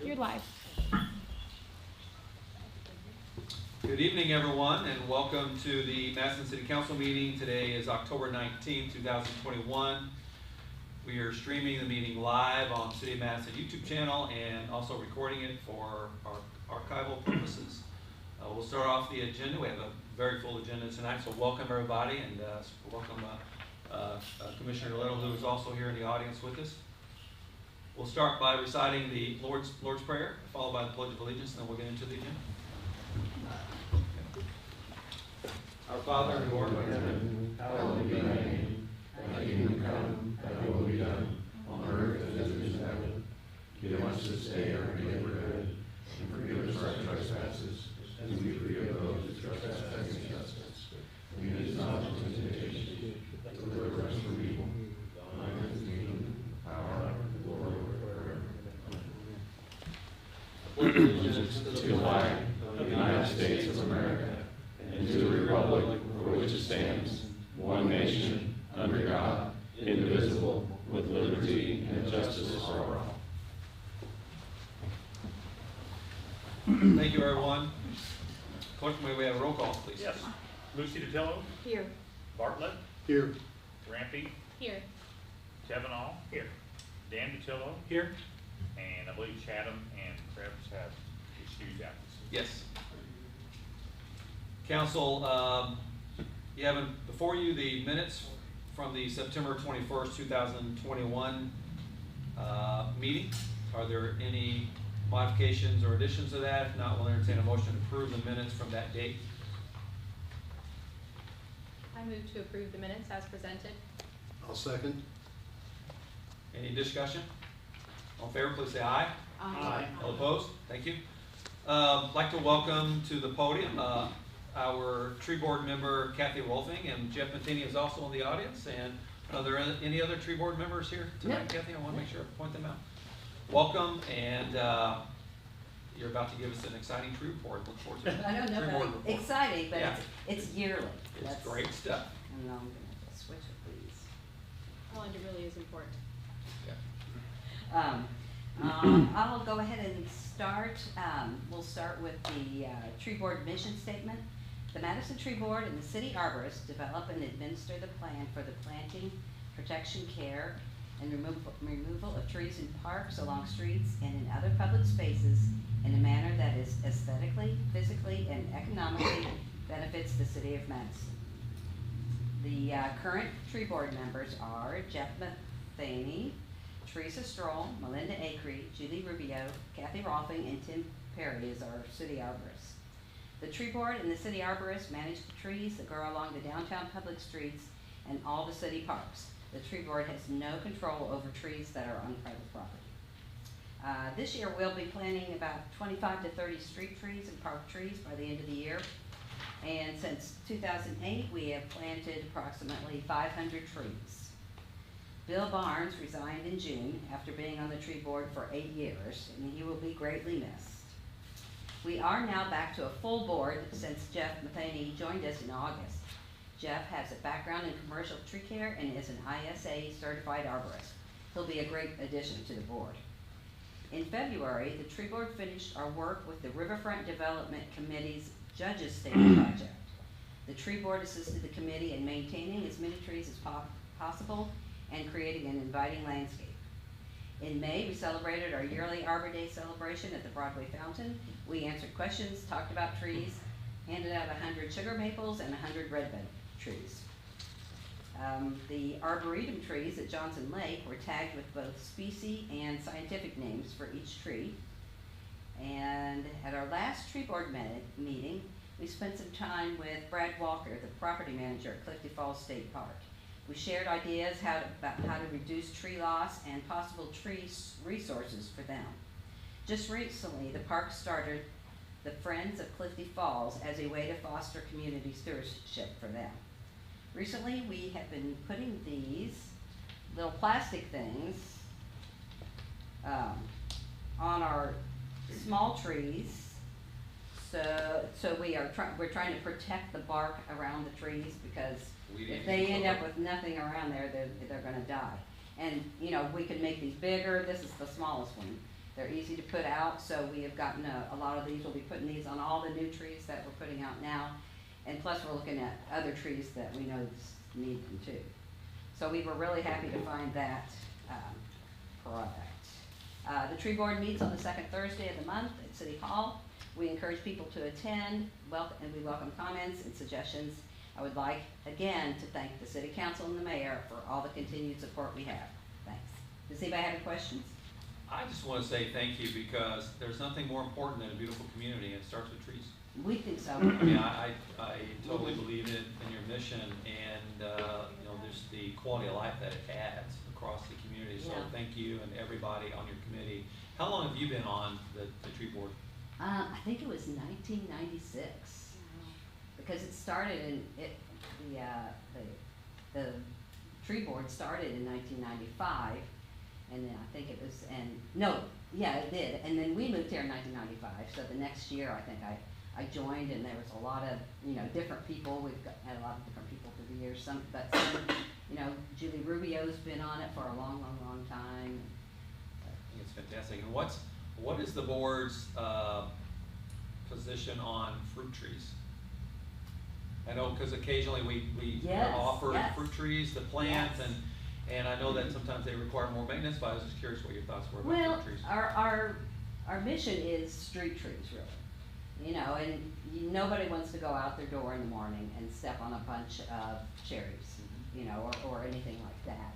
You're live. Good evening, everyone, and welcome to the Madison City Council meeting. Today is October 19, 2021. We are streaming the meeting live on City of Madison YouTube channel and also recording it for our archival purposes. We'll start off the agenda. We have a very full agenda tonight, so welcome everybody, and welcome Commissioner Little, who is also here in the audience with us. We'll start by reciting the Lord's Prayer, followed by the Pledge of Allegiance, and then we'll get into the agenda. Our Father, who art in heaven, hallowed be thy name. Thy kingdom come, thy will be done, on earth as it is in heaven. Give us this day our daily bread, and forgive us our trespasses, as we forgive those who trespass against us. Lead us not into temptation, but deliver us from evil. Thine is the kingdom, power, and glory forever. Allegiance to the flag of the United States of America, and to the republic for which it stands, one nation, under God, indivisible, with liberty and justice for all. Thank you, everyone. Clerk, may we have a roll call, please? Yes. Lucy Detillo. Here. Bartlett. Here. Rampy. Here. Thevenow. Here. Dan Detillo. Here. And I believe Chatham and Krebs have excused absence. Yes. Council, you have before you the minutes from the September 21st, 2021 meeting. Are there any modifications or additions to that? If not, we'll entertain a motion to approve the minutes from that date. I move to approve the minutes as presented. I'll second. Any discussion? All in favor, please say aye. Aye. All opposed? Thank you. I'd like to welcome to the podium our tree board member, Kathy Rohlfing, and Jeff Matheny is also in the audience. And are there any other tree board members here tonight, No. Kathy? I want to make sure I point them out. Welcome, and you're about to give us an exciting tree report. Look forward to it. I don't know Tree board about report. exciting, but Yeah. it's yearly. It's great stuff. And I'm gonna just switch it, please. Oh, and it really is important. Yeah. I'll go ahead and start. We'll start with the tree board mission statement. The Madison Tree Board and the city arborists develop and administer the plan for the planting, protection, care, and removal of trees in parks, along streets, and in other public spaces in a manner that is aesthetically, physically, and economically benefits the city of Madison. The current tree board members are Jeff Matheny, Teresa Stroll, Melinda Acree, Julie Rubio, Kathy Rohlfing, and Tim Perry is our city arborist. The tree board and the city arborists manage the trees that grow along the downtown public streets and all the city parks. The tree board has no control over trees that are on private property. This year we'll be planting about 25 to 30 street trees and park trees by the end of the year. And since 2008, we have planted approximately 500 trees. Bill Barnes resigned in June after being on the tree board for 8 years, and he will be greatly missed. We are now back to a full board since Jeff Matheny joined us in August. Jeff has a background in commercial tree care and is an ISA certified arborist. He'll be a great addition to the board. In February, the tree board finished our work with the Riverfront Development Committee's Judges Stand project. The tree board assisted the committee in maintaining as many trees as possible and creating an inviting landscape. In May, we celebrated our yearly Arbor Day celebration at the Broadway Fountain. We answered questions, talked about trees, handed out 100 sugar maples and 100 redbud trees. The arboretum trees at Johnson Lake were tagged with both species and scientific names for each tree. And at our last tree board meeting, we spent some time with Brad Walker, the property manager at Clifty Falls State Park. We shared ideas about how to reduce tree loss and possible tree resources for them. Just recently, the park started the Friends of Clifty Falls as a way to foster community stewardship for them. Recently, we have been putting these little plastic things on our small trees. So we're trying to protect the bark around the trees, because if they end up with nothing around there, they're going to die. And you know, we can make these bigger. This is the smallest one. They're easy to put out, so we have gotten a lot of these. We'll be putting these on all the new trees that we're putting out now. And plus, we're looking at other trees that we know need them too. So we were really happy to find that product. The tree board meets on the second Thursday of the month at City Hall. We encourage people to attend, and we welcome comments and suggestions. I would like, again, to thank the City Council and the Mayor for all the continued support we have. Thanks. Does anybody have any questions? I just want to say thank you because there's nothing more important than a beautiful community, and it starts with trees. We think so. I mean, I totally believe in your mission, and, you know, there's the quality of life that it adds across the community. So Yeah. thank you and everybody on your committee. How long have you been on the tree board? I think it was 1996, because it started in, the tree board started in 1995, and then I think it was, it did, and then we moved here in 1995, so the next year, I think I joined, and there was a lot of, you know, different people. Had a lot of different people through the years. Some, you know, Julie Rubio's been on it for a long, long, long time. I think it's fantastic. And what is the board's position on fruit trees? I know because occasionally we Yes, offer yes. fruit trees to plant, Yes. and I know that sometimes they require more maintenance, but I was just curious what your thoughts were about Well, fruit trees. our mission is street trees, really. You know, and nobody wants to go out their door in the morning and step on a bunch of cherries, you know, or anything like that.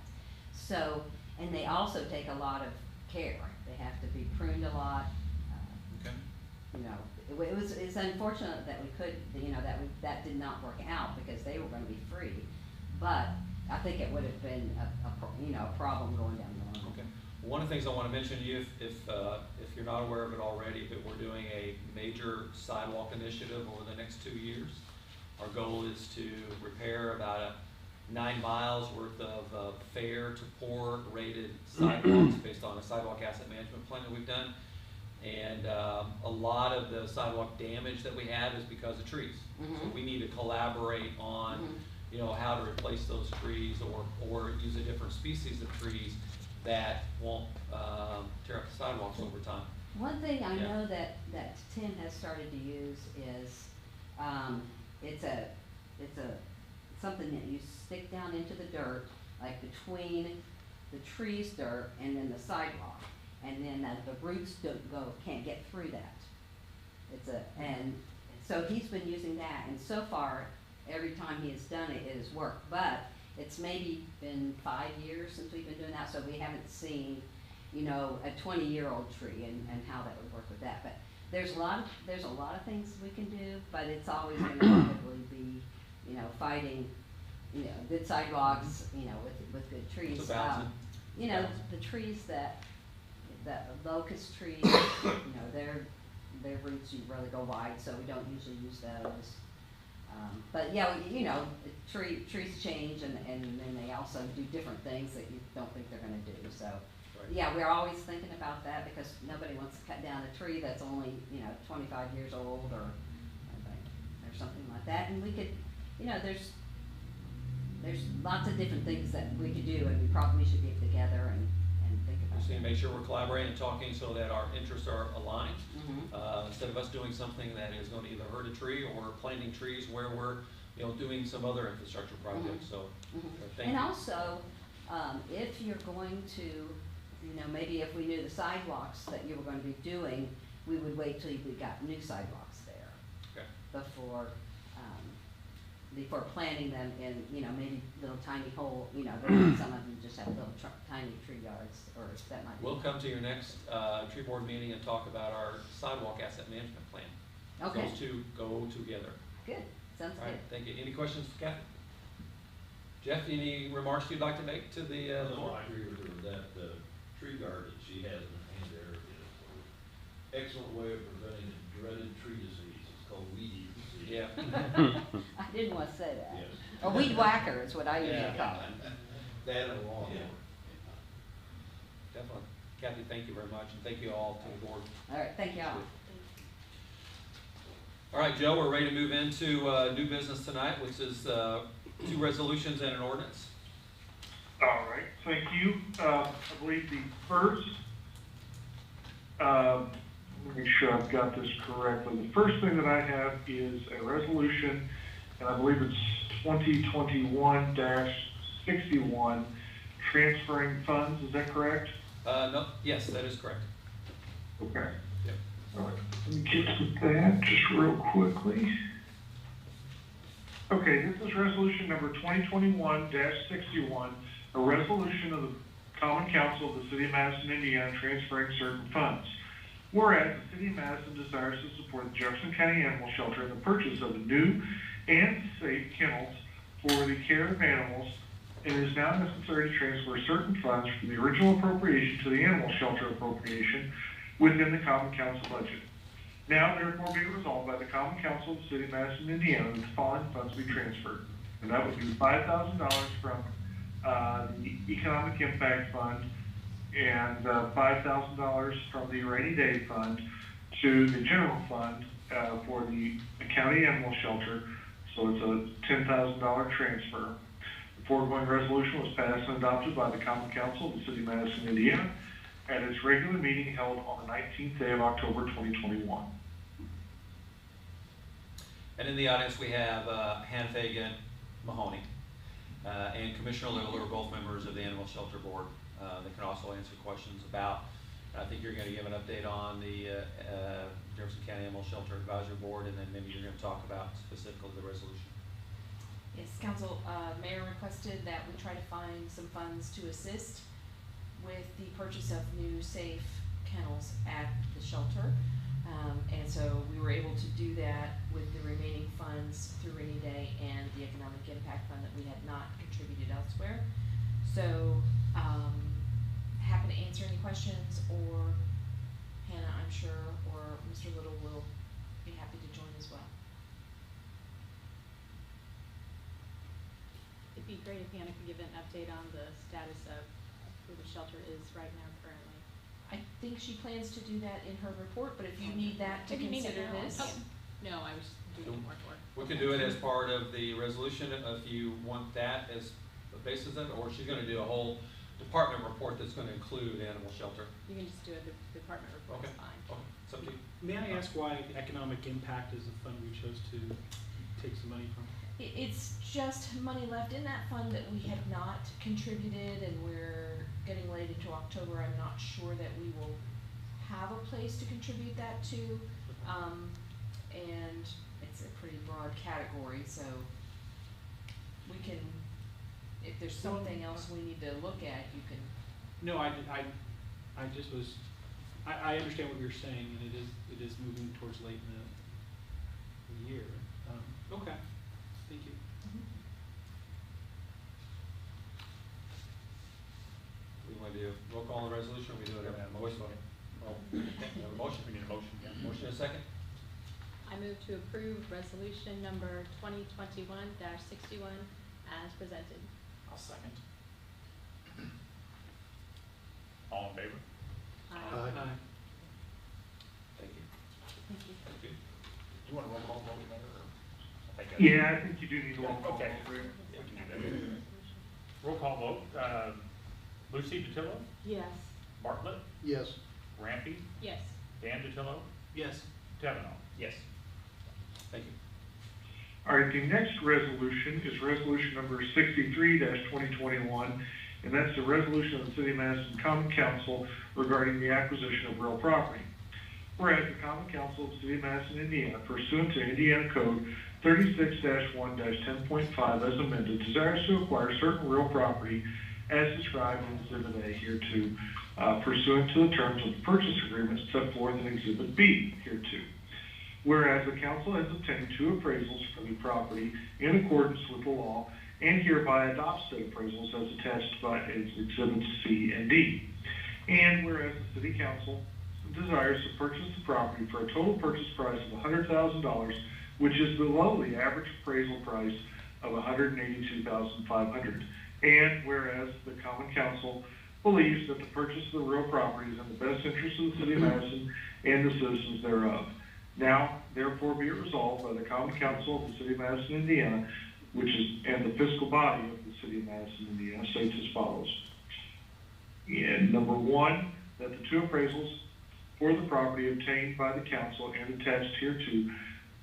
So, and they also take a lot of care. They have to be pruned a lot. Okay. You know, it's unfortunate that we could, you know, that did not work out because they were going to be free. But I think it would have been a problem going down the line. Okay. One of the things I want to mention to you, if you're not aware of it already, but we're doing a major sidewalk initiative over the next 2 years. Our goal is to repair about 9 miles worth of fair to poor rated sidewalks based on a sidewalk asset management plan that we've done. And a lot of the sidewalk damage that we have is because of trees. So we need to collaborate on, you know, how to replace those trees or use a different species of trees that won't tear up the sidewalks over time. One thing I Yeah. know that Tim has started to use is, it's something that you stick down into the dirt, like between the tree's dirt and then the sidewalk, and then the roots can't get through that. And so he's been using that, and so far, every time he has done it, it has worked. But it's maybe been 5 years since we've been doing that, so we haven't seen, you know, a 20-year-old tree and how that would work with that. But there's a lot of things we can do, but it's always going to probably be, you know, fighting, you know, good sidewalks, you know, with good trees. It's a balancing. You know, the trees the locust trees, you know, their roots really go wide, so we don't usually use those. But yeah, you know, trees change, and then they also do different things that you don't think they're gonna do, so. Right. Yeah, we're always thinking about that, because nobody wants to cut down a tree that's only, you know, 25 years old, or something like that, and we could, you know, there's lots of different things that we could do, and we probably should get together and think about Just need that. to make sure we're collaborating and talking so that our interests are aligned. Mhm. Instead of us doing something that is going to either hurt a tree or planting trees where we're, you know, doing some other infrastructure projects, so. Mhm. Thank And you. also, if you're going to, you know, maybe if we knew the sidewalks that you were gonna be doing, we would wait till we got new sidewalks there Okay. before planting them in, you know, maybe little tiny hole, you know, maybe some of them just have little tiny tree yards, or that might be. We'll come to your next tree board meeting and talk about our sidewalk asset management plan. Okay, Those two go together. good, sounds All right, good. thank you. Any questions for Kathy? Jeff, any remarks you'd like to make to the No, board? I agree with her that the tree guard that she has in hand there is an excellent way of preventing the dreaded tree disease. It's called weed disease. Yeah. I didn't wanna say that. Yes. A weed whacker is what I usually Yeah. call it. That and a lawnmower. Yeah. Definitely. Kathy, thank you very much, and thank you all to the board. All right, thank y'all. All right, Joe, we're ready to move into new business tonight, which is 2 resolutions and an ordinance. All right, thank you. I believe the first Let me make sure I've got this correctly. The first thing that I have is a resolution, and I believe it's 2021-61, transferring funds, is that correct? No, yes, that is correct. Okay. Yep. All right, let me get to that just real quickly. Okay, this is resolution number 2021-61, a resolution of the Common Council of the City of Madison, Indiana, transferring certain funds. Whereas the City of Madison desires to support the Jefferson County Animal Shelter in the purchase of new and safe kennels for the care of animals, and it is now necessary to transfer certain funds from the original appropriation to the animal shelter appropriation within the Common Council budget. Now therefore be it resolved by the Common Council of the City of Madison, Indiana, that the following funds be transferred. And that would be $5,000 from the Economic Impact Fund and $5,000 from the Rainy Day Fund to the General Fund for the County Animal Shelter. So it's a $10,000 transfer. The foregoing resolution was passed and adopted by the Common Council of the City of Madison, Indiana, at its regular meeting held on the 19th day of October 2021. And in the audience, we have Han Fagen, Mahoney, and Commissioner Little, who are both members of the Animal Shelter Board. They can also answer questions about, I think you're going to give an update on the Jefferson County Animal Shelter Advisory Board, and then maybe you're going to talk about specifically the resolution. Yes, Council, Mayor requested that we try to find some funds to assist with the purchase of new safe kennels at the shelter. And so we were able to do that with the remaining funds through Rainy Day and the Economic Impact Fund that we had not contributed elsewhere. So, happy to answer any questions, or Hannah, I'm sure, or Mr. Little will be happy to join as well. It'd be great if Hannah could give an update on the status of where the shelter is right now currently. I think she plans to do that in her report, but if you need that to If you need it consider now. this. Oh, no, I was doing more for it. We can do it as part of the resolution if you want that as the basis of it, or she's going to do a whole department report that's going to include animal shelter. You can just do a department report, Okay. it's fine. Okay, it's up to you. May I ask why economic impact is the fund we chose to take some money from? It's just money left in that fund that we have not contributed, and we're getting late into October. I'm not sure that we will have a place to contribute that to. And it's a pretty broad category, so we can, if there's something else we need to look at, you can. No, I just was, I understand what you're saying, and it is moving towards late in the year. Okay, thank you. We want to do roll call on the resolution, or we do it every voice vote? Oh, we have a motion. We need a motion, yeah. Motion and a second? I move to approve resolution number 2021-61 as presented. I'll second. All in favor? Aye. Thank you. Thank you. Thank you. Do you want a roll call vote, Mayor, or? I think Yeah, I think you do need a roll call. Okay. vote. Yeah, we can do that. Roll call vote, Lucy DeTillo, Yes. Bartlett, Yes. Rampy, Yes. Dan DeTillo, Yes. Thevenow. Yes. Thank you. All right, the next resolution is resolution number 63-2021, and that's the resolution of the City of Madison Common Council regarding the acquisition of real property. Whereas the Common Council of the City of Madison, Indiana, pursuant to Indiana Code 36-1-10.5 as amended, desires to acquire certain real property as described in Exhibit A hereto, pursuant to the terms of the purchase agreement set forth in Exhibit B hereto. Whereas the council has obtained 2 appraisals for the property in accordance with the law, and hereby adopts said appraisals as attached by its Exhibits C and D. And whereas the City Council desires to purchase the property for a total purchase price of $100,000, which is below the average appraisal price of $182,500. And whereas the Common Council believes that the purchase of the real property is in the best interest of the City of Madison and the citizens thereof. Now, therefore, be it resolved by the Common Council of the City of Madison, Indiana, and the fiscal body of the City of Madison, Indiana, states as follows. And number 1, that the 2 appraisals for the property obtained by the council and attached hereto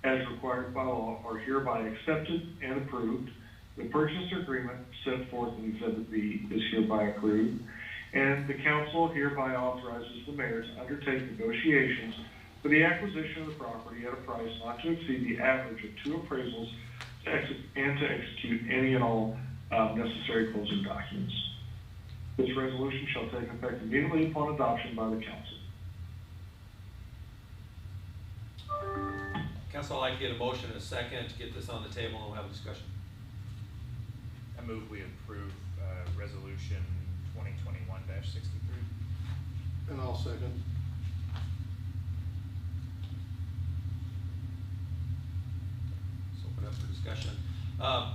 as required by law are hereby accepted and approved. The purchase agreement set forth in Exhibit B is hereby approved, and the council hereby authorizes the mayor to undertake negotiations for the acquisition of the property at a price not to exceed the average of 2 appraisals and to execute any and all necessary closing documents. This resolution shall take effect immediately upon adoption by the council. Council, I'd like to get a motion and a second to get this on the table and we'll have a discussion. I move we approve, resolution 2021-63. And I'll second. Let's open up for discussion.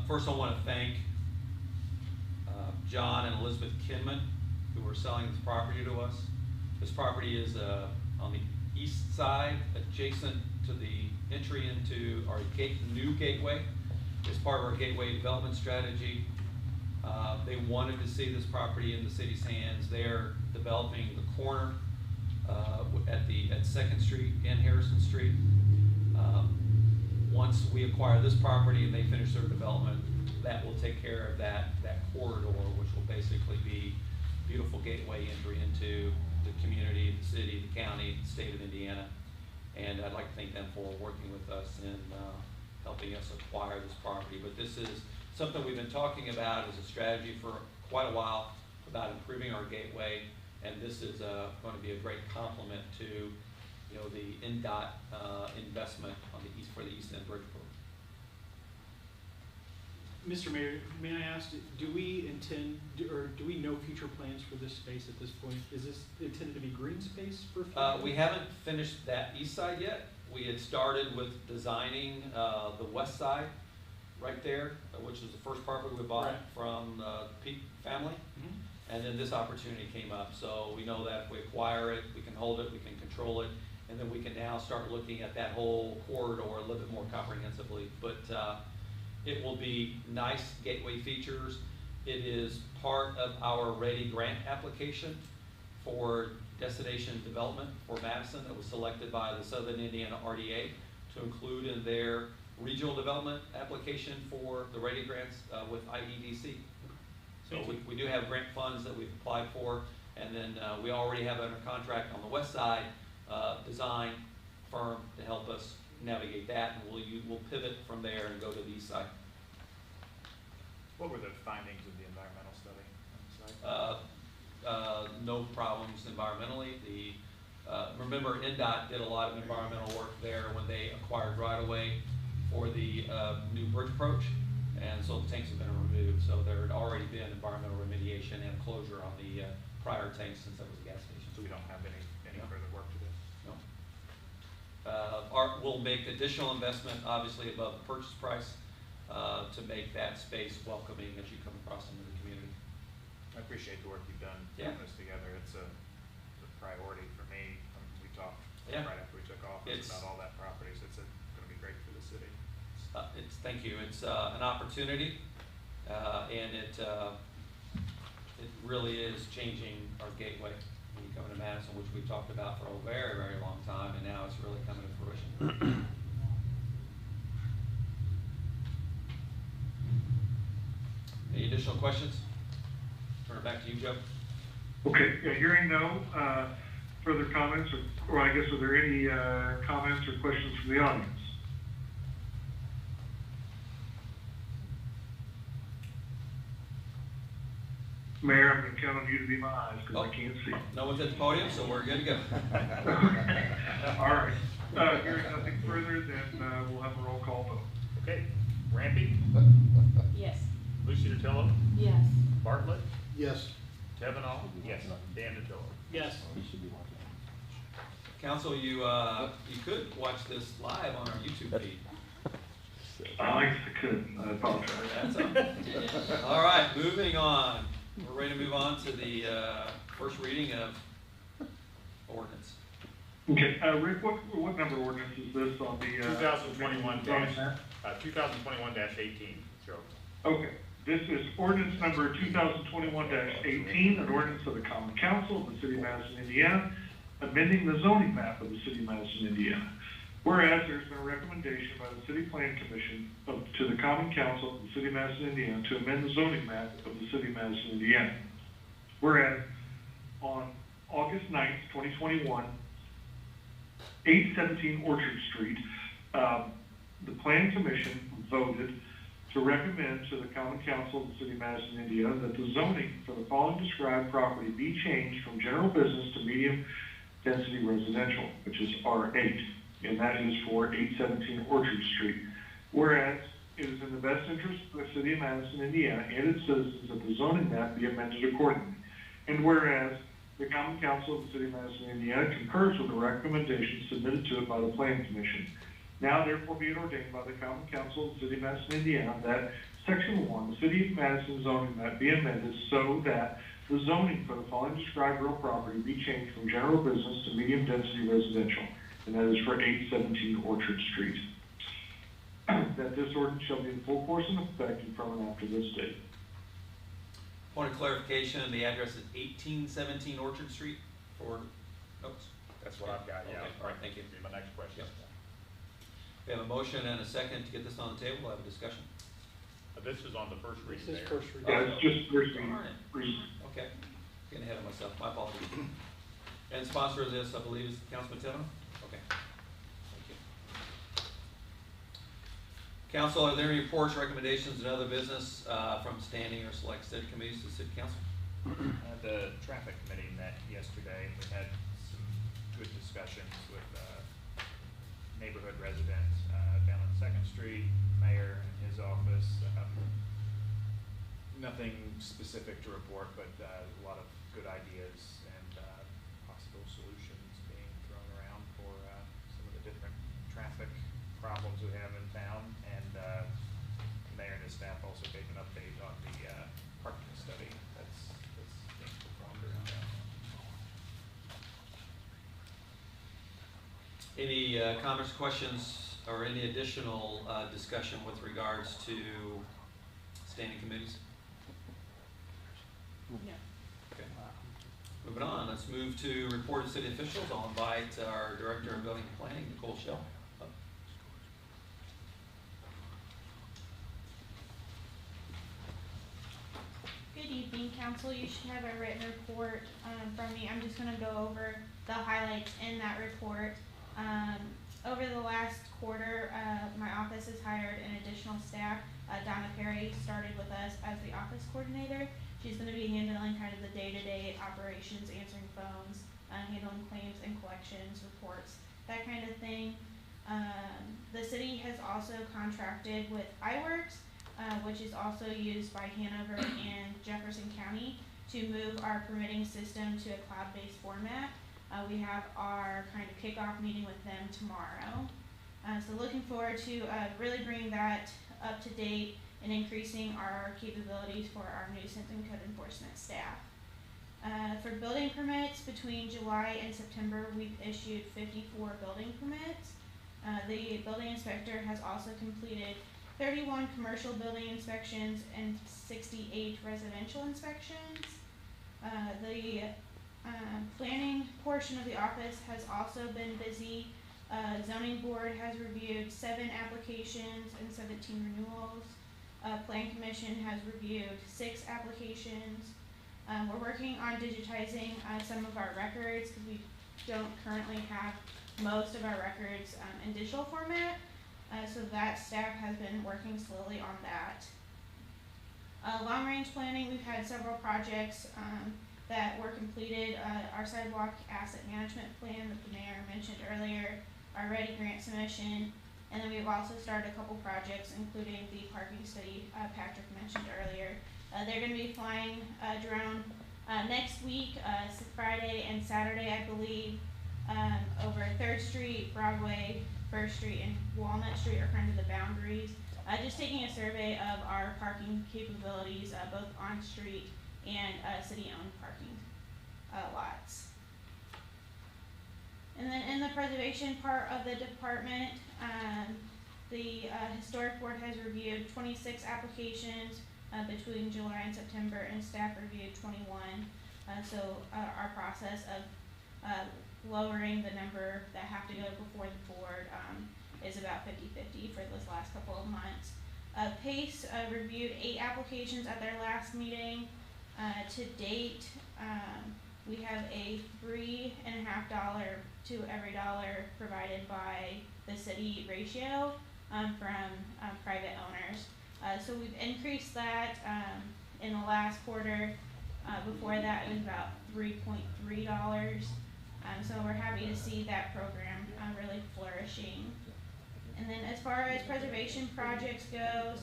First, I want to thank John and Elizabeth Kinman, who are selling this property to us. This property is on the east side, adjacent to the entry into our new gateway. It's part of our gateway development strategy. They wanted to see this property in the city's hands. They're developing the corner at 2nd Street and Harrison Street. Once we acquire this property and they finish their development, that will take care of that corridor, which will basically be beautiful gateway entry into the community, the city, the county, the state of Indiana. And I'd like to thank them for working with us in helping us acquire this property. But this is something we've been talking about as a strategy for quite a while, about improving our gateway, and this is going to be a great complement to, the NDOT investment on the east for the East End Bridge Program. Mr. Mayor, may I ask, do we know future plans for this space at this point? Is this intended to be green space for future? We haven't finished that east side yet. We had started with designing the west side right there, which is the first property we bought from the Peak family. Mm-hmm. And then this opportunity came up. So we know that if we acquire it, we can hold it, we can control it, and then we can now start looking at that whole corridor a little bit more comprehensively. But it will be nice gateway features. It is part of our Ready grant application for destination development for Madison that was selected by the Southern Indiana RDA to include in their regional development application for the Ready grants with IEDC. So we do have grant funds that we've applied for, and then we already have under contract on the west side design firm to help us navigate that, and we'll pivot from there and go to the east side. What were the findings of the environmental study on the site? No problems environmentally. Remember, NDOT did a lot of environmental work there when they acquired right-of-way for the new bridge approach, and so the tanks have been removed. So there had already been environmental remediation and closure on the prior tanks since that was a gas station. So we don't have any further work to do? No. We'll make additional investment, obviously above the purchase price, to make that space welcoming as you come across into the community. I appreciate the work you've done putting this together. It's a priority for me. We talked right after we took office about all that property, so it's going to be great for the city. Thank you. It's an opportunity, and it really is changing our gateway when you come into Madison, which we've talked about for a very, very long time, and now it's really coming to fruition. Any additional questions? Turn it back to you, Joe. Okay, hearing no further comments, or I guess, are there any comments or questions from the audience? Mayor, I'm going to count on you to be my eyes because I can't see. No one's at the podium, so we're good to go. All right. Hearing nothing further, then we'll have a roll call vote. Okay. Rampy? Yes. Lucy Datillo? Yes. Bartlett? Yes. Thevenow? Yes. Dan Datillo? Yes. Council, you could watch this live on our YouTube feed. I couldn't. I apologize. That's all right, moving on. We're ready to move on to the first reading of ordinance. Okay, Rick, what number ordinance is this on the? 2021-18, Joe. Okay, this is ordinance number 2021-18, an ordinance of the Common Council of the City of Madison, Indiana, amending the zoning map of the city of Madison, Indiana. Whereas there's been a recommendation by the City Plan Commission to the Common Council of the City of Madison, Indiana to amend the zoning map of the City of Madison, Indiana. Whereas on August 9th, 2021, 817 Orchard Street, the Plan Commission voted to recommend to the Common Council of the City of Madison, Indiana, that the zoning for the following described property be changed from general business to medium density residential, which is R8, and that is for 817 Orchard Street. Whereas it is in the best interest of the City of Madison, Indiana, and its citizens that the zoning map be amended accordingly. And whereas the Common Council of the City of Madison, Indiana concurs with the recommendations submitted to it by the Planning Commission. Now therefore be it ordained by the Common Council of the City of Madison, Indiana, that Section 1, the City of Madison zoning map be amended so that the zoning for the following described real property be changed from general business to medium density residential, and that is for 817 Orchard Street. That this ordinance shall be in full force and effective from and after this date. Point of clarification, the address is 1817 Orchard Street for notes? That's what I've got, yeah. Okay. All right, thank you. Be my next question. Yep. We have a motion and a second to get this on the table. We'll have a discussion. This is on the first reading. This is Mayor. first reading. Yeah, it's just first Darn it. reading. Okay, getting ahead of myself, my apologies. And sponsor of this, I believe, is Councilman Thevenow? Okay, thank you. Council, are there any reports, recommendations, and other business from standing or select city committees to the city council? The traffic committee met yesterday. We had some good discussions with neighborhood residents down on 2nd Street, mayor and his office. Nothing specific to report, but a lot of good ideas and possible solutions being thrown around for some of the different traffic problems we have in town. And the mayor and his staff also gave an update on the parking study that's being performed around town. Any comments, questions, or any additional discussion with regards to standing committees? No. Okay. Moving on, let's move to report of city officials. I'll invite our Director of Building and Planning, Nicole Schell. Good evening, council. You should have a written report from me. I'm just going to go over the highlights in that report. Over the last quarter, my office has hired an additional staff. Donna Perry started with us as the office coordinator. She's going to be handling kind of the day-to-day operations, answering phones, handling claims and collections, reports, that kind of thing. The city has also contracted with iWorks, which is also used by Hanover and Jefferson County, to move our permitting system to a cloud-based format. We have our kind of kickoff meeting with them tomorrow. So looking forward to really bringing that up to date and increasing our capabilities for our nuisance and code enforcement staff. For building permits, between July and September, we've issued 54 building permits. The building inspector has also completed 31 commercial building inspections and 68 residential inspections. The planning portion of the office has also been busy. Zoning board has reviewed 7 applications and 17 renewals. Plan commission has reviewed 6 applications. We're working on digitizing some of our records because we don't currently have most of our records in digital format. So that staff has been working slowly on that. Long range planning, we've had several projects that were completed. Our sidewalk asset management plan that the mayor mentioned earlier, our ready grant submission, and then we've also started a couple projects, including the parking study Patrick mentioned earlier. They're going to be flying a drone next week, Friday and Saturday, I believe, over 3rd Street, Broadway, 1st Street, and Walnut Street are kind of the boundaries. Just taking a survey of our parking capabilities, both on street and city-owned parking lots. And then in the preservation part of the department, the historic board has reviewed 26 applications between July and September, and staff reviewed 21. So our process of lowering the number that have to go before the board, is about 50-50 for this last couple of months. PACE reviewed 8 applications at their last meeting. To date, we have a $3.50 to every dollar provided by the city ratio from private owners. So we've increased that in the last quarter. Before that, it was about $3.3. So we're happy to see that program really flourishing. And then as far as preservation projects goes,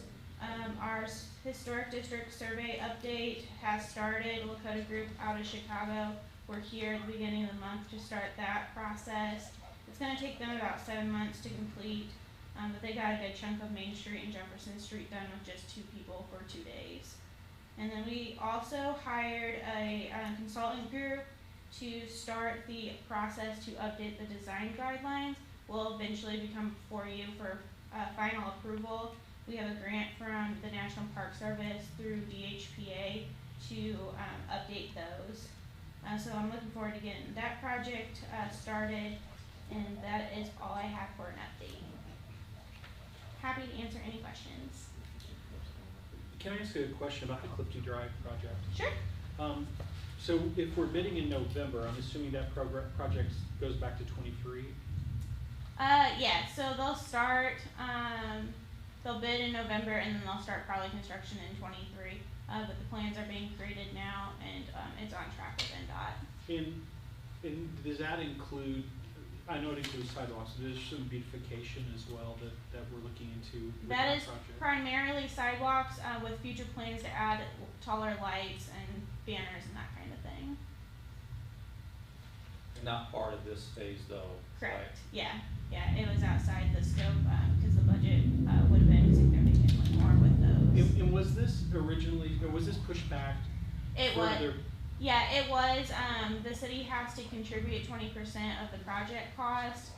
our historic district survey update has started. Lakota Group out of Chicago, we're here at the beginning of the month to start that process. It's going to take them about 7 months to complete, but they got a good chunk of Main Street and Jefferson Street done with just 2 people for 2 days. And then we also hired a consultant group to start the process to update the design guidelines. Will eventually become before you for final approval. We have a grant from the National Park Service through DHPA to update those. So I'm looking forward to getting that project started, and that is all I have for an update. Happy to answer any questions. Can I ask a question about the Clifton Drive project? Sure. So if we're bidding in November, I'm assuming that project goes back to 23? Yeah, so they'll start, they'll bid in November, and then they'll start probably construction in 23. But the plans are being created now, and it's on track with NDOT. And does that include, I know it includes sidewalks, but there's some beautification as well that we're looking into with that is project? Primarily sidewalks, with future plans to add taller lights and banners and that kind of thing. Not part of this phase though. Correct. Right? Yeah, it was outside the scope, because the budget would have been significantly more with those. And was this originally, or was this pushed back It further? was. Yeah, it was. The city has to contribute 20% of the project cost.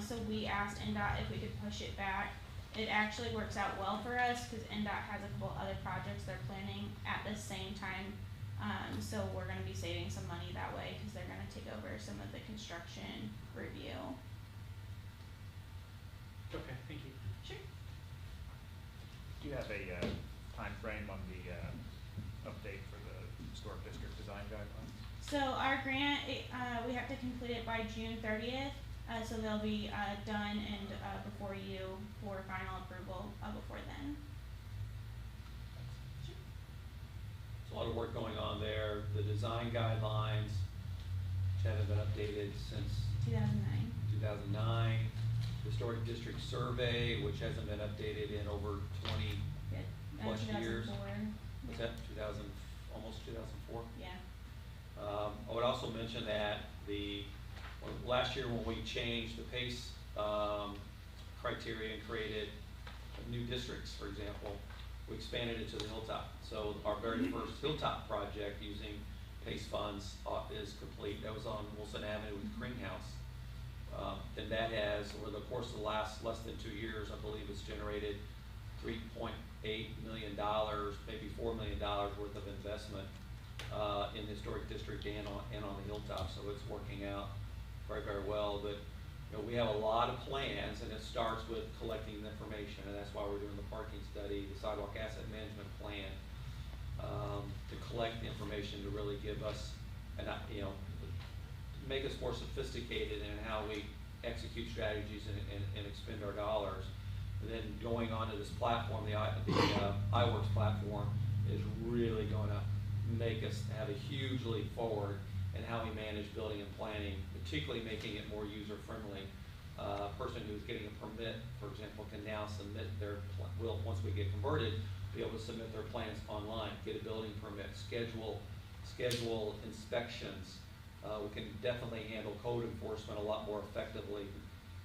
So we asked NDOT if we could push it back. It actually works out well for us because NDOT has a couple other projects they're planning at the same time. So we're going to be saving some money that way because they're going to take over some of the construction review. Okay, thank you. Sure. Do you have a time frame on the update for the historic district design guidelines? So our grant, we have to complete it by June 30th. So they'll be done and before you for final approval before then. Sure. There's a lot of work going on there. The design guidelines, which haven't been updated since 2009. 2009. Historic district survey, which hasn't been updated in over 20 Good. plus years. 2004. What's that, 2000, almost 2004? Yeah. I would also mention that last year when we changed the PACE criteria and created new districts, for example, we expanded it to the Hilltop. So our very first Hilltop project using PACE funds is complete. That was on Wilson Avenue with Greenhouse. And that has, over the course of the last less than 2 years, I believe it's generated $3.8 million, maybe $4 million worth of investment in the historic district and on the Hilltop. So it's working out very, very well. But we have a lot of plans, and it starts with collecting the information, and that's why we're doing the parking study, the sidewalk asset management plan, to collect the information to really give us, make us more sophisticated in how we execute strategies and expend our dollars. And then going onto this platform, the iWorks platform is really going to make us have a huge leap forward in how we manage building and planning, particularly making it more user-friendly. A person who's getting a permit, for example, can now submit once we get converted, be able to submit their plans online, get a building permit, schedule inspections. We can definitely handle code enforcement a lot more effectively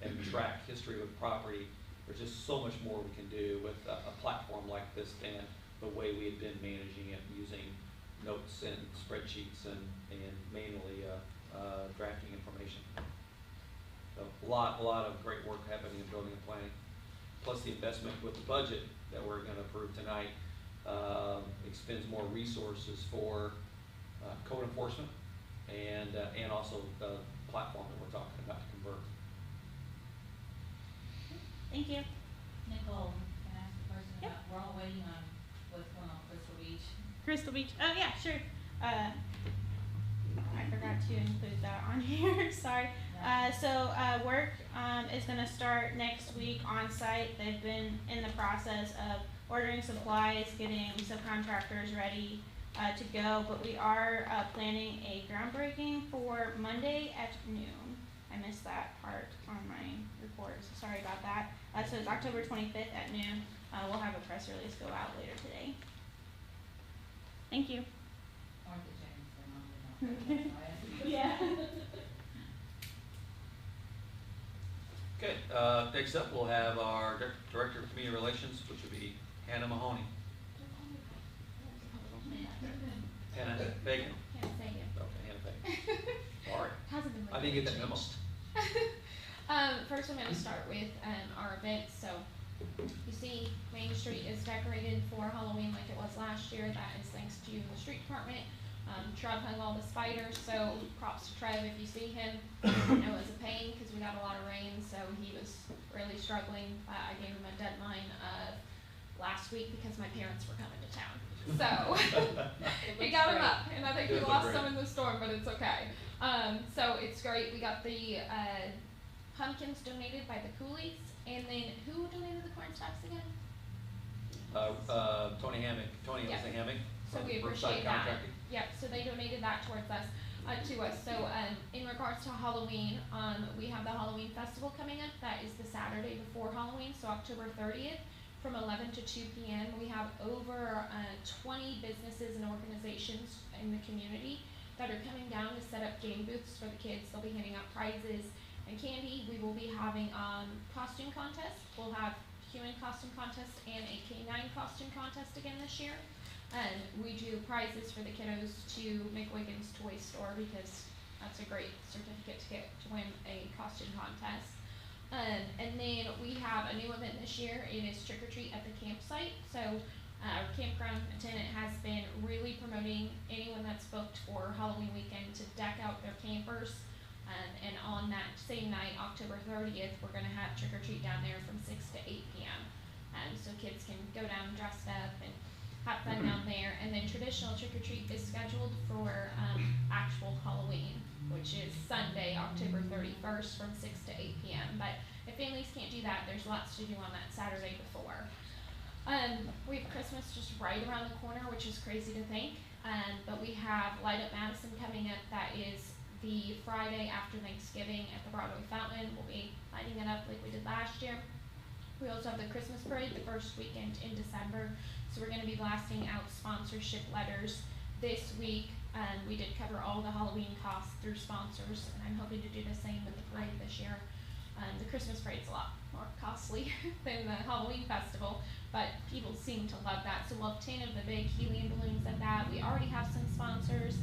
and track history with property. There's just so much more we can do with a platform like this than the way we had been managing it using notes and spreadsheets and manually drafting information. So a lot of great work happening in building and planning. Plus the investment with the budget that we're going to approve tonight expends more resources for code enforcement and also platform that we're talking about to convert. Thank you. Nicole, can I ask a question Yep. about, we're all waiting on what's going on Crystal Beach. Crystal Beach. Oh yeah, sure. I forgot to include that on here. Sorry. Work is gonna start next week on site. They've been in the process of ordering supplies, getting subcontractors ready to go, but we are planning a groundbreaking for Monday at noon. I missed that part on my report, so sorry about that. So it's October 25th at noon. We'll have a press release go out later today. Thank you. Aren't the James, Yeah. Okay, next up we'll have our Director of Community Relations, which will be Hannah Mahoney. Hannah Fagen. Can't say it. Okay, Hannah Fagen. Sorry. Hasn't been I didn't get that memo. First, I'm going to start with our events. So, you see, Main Street is decorated for Halloween like it was last year. That is thanks to the street department. Trev hung all the spiders, so props to Trev if you see him. I know it was a pain because we got a lot of rain, so he was really struggling. I gave him a deadline of last week because my parents were coming to town. So, we got him up, and I think we lost some in the storm, but it's okay. So it's great. We got the pumpkins donated by the Coolies, and then who donated the corn stalks again? Tony Hammock. Tony Yeah. was a Hammock. So we appreciate that. Yep, so they donated that towards us, to us. So in regards to Halloween, we have the Halloween festival coming up. That is the Saturday before Halloween, so October 30th from 11 to 2 p.m. We have over 20 businesses and organizations in the community that are coming down to set up game booths for the kids. They'll be handing out prizes and candy. We will be having costume contests. We'll have human costume contest and a canine costume contest again this year. And we do prizes for the kiddos to make Wiggins Toy Store because that's a great certificate to get to win a costume contest. And then we have a new event this year. It is Trick or Treat at the campsite. So our campground attendant has been really promoting anyone that's booked for Halloween weekend to deck out their campers. And on that same night, October 30th, we're going to have Trick or Treat down there from 6 to 8 p.m. So kids can go down dressed up and have fun down there. And then traditional Trick or Treat is scheduled for actual Halloween, which is Sunday, October 31st from 6 to 8 p.m. But if families can't do that, there's lots to do on that Saturday before. We have Christmas just right around the corner, which is crazy to think. But we have Light Up Madison coming up. That is the Friday after Thanksgiving at the Broadway Fountain. We'll be lighting it up like we did last year. We also have the Christmas parade the first weekend in December. So we're going to be blasting out sponsorship letters this week. We did cover all the Halloween costs through sponsors, and I'm hoping to do the same with the parade this year. The Christmas parade's a lot more costly than the Halloween festival, but people seem to love that. So we'll have 10 of the big helium balloons at that. We already have some sponsors,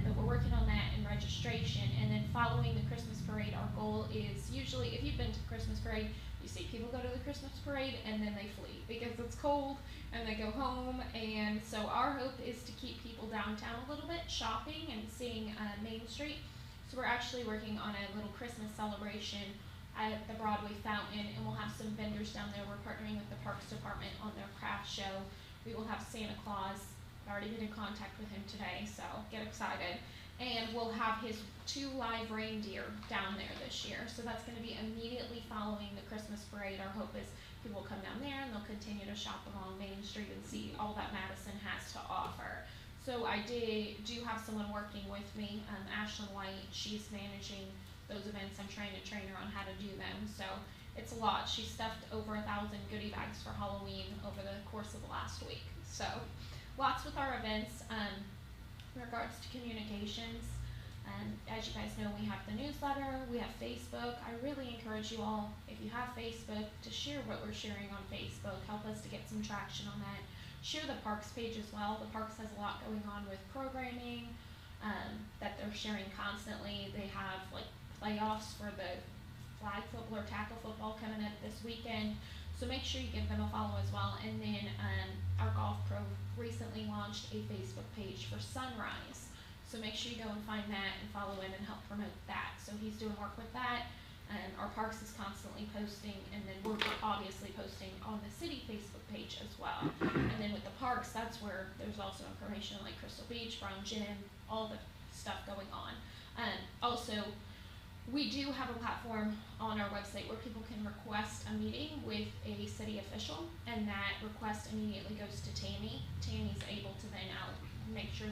but we're working on that in registration. And then following the Christmas parade, our goal is usually, if you've been to the Christmas parade, you see people go to the Christmas parade and then they flee because it's cold and they go home. And so our hope is to keep people downtown a little bit, shopping and seeing Main Street. So we're actually working on a little Christmas celebration at the Broadway Fountain, and we'll have some vendors down there. We're partnering with the Parks Department on their craft show. We will have Santa Claus. I've already been in contact with him today, so get excited. And we'll have his 2 live reindeer down there this year. So that's going to be immediately following the Christmas parade. Our hope is people will come down there and they'll continue to shop along Main Street and see all that Madison has to offer. So I do have someone working with me, Ashlyn White. She's managing those events. I'm trying to train her on how to do them. So it's a lot. She stuffed over 1,000 goodie bags for Halloween over the course of the last week. So lots with our events. In regards to communications, as you guys know, we have the newsletter, we have Facebook. I really encourage you all, if you have Facebook, to share what we're sharing on Facebook. Help us to get some traction on that. Share the Parks page as well. The Parks has a lot going on with programming that they're sharing constantly. They have like playoffs for the flag football or tackle football coming up this weekend. So make sure you give them a follow as well. And then our Golf Pro recently launched a Facebook page for Sunrise. So make sure you go and find that and follow him and help promote that. So he's doing work with that. Our parks is constantly posting, and then we're obviously posting on the city Facebook page as well. And then with the parks, that's where there's also information like Crystal Beach, Brown Gym, all the stuff going on. Also, we do have a platform on our website where people can request a meeting with a city official, and that request immediately goes to Tammy. Tammy's able to then out make sure,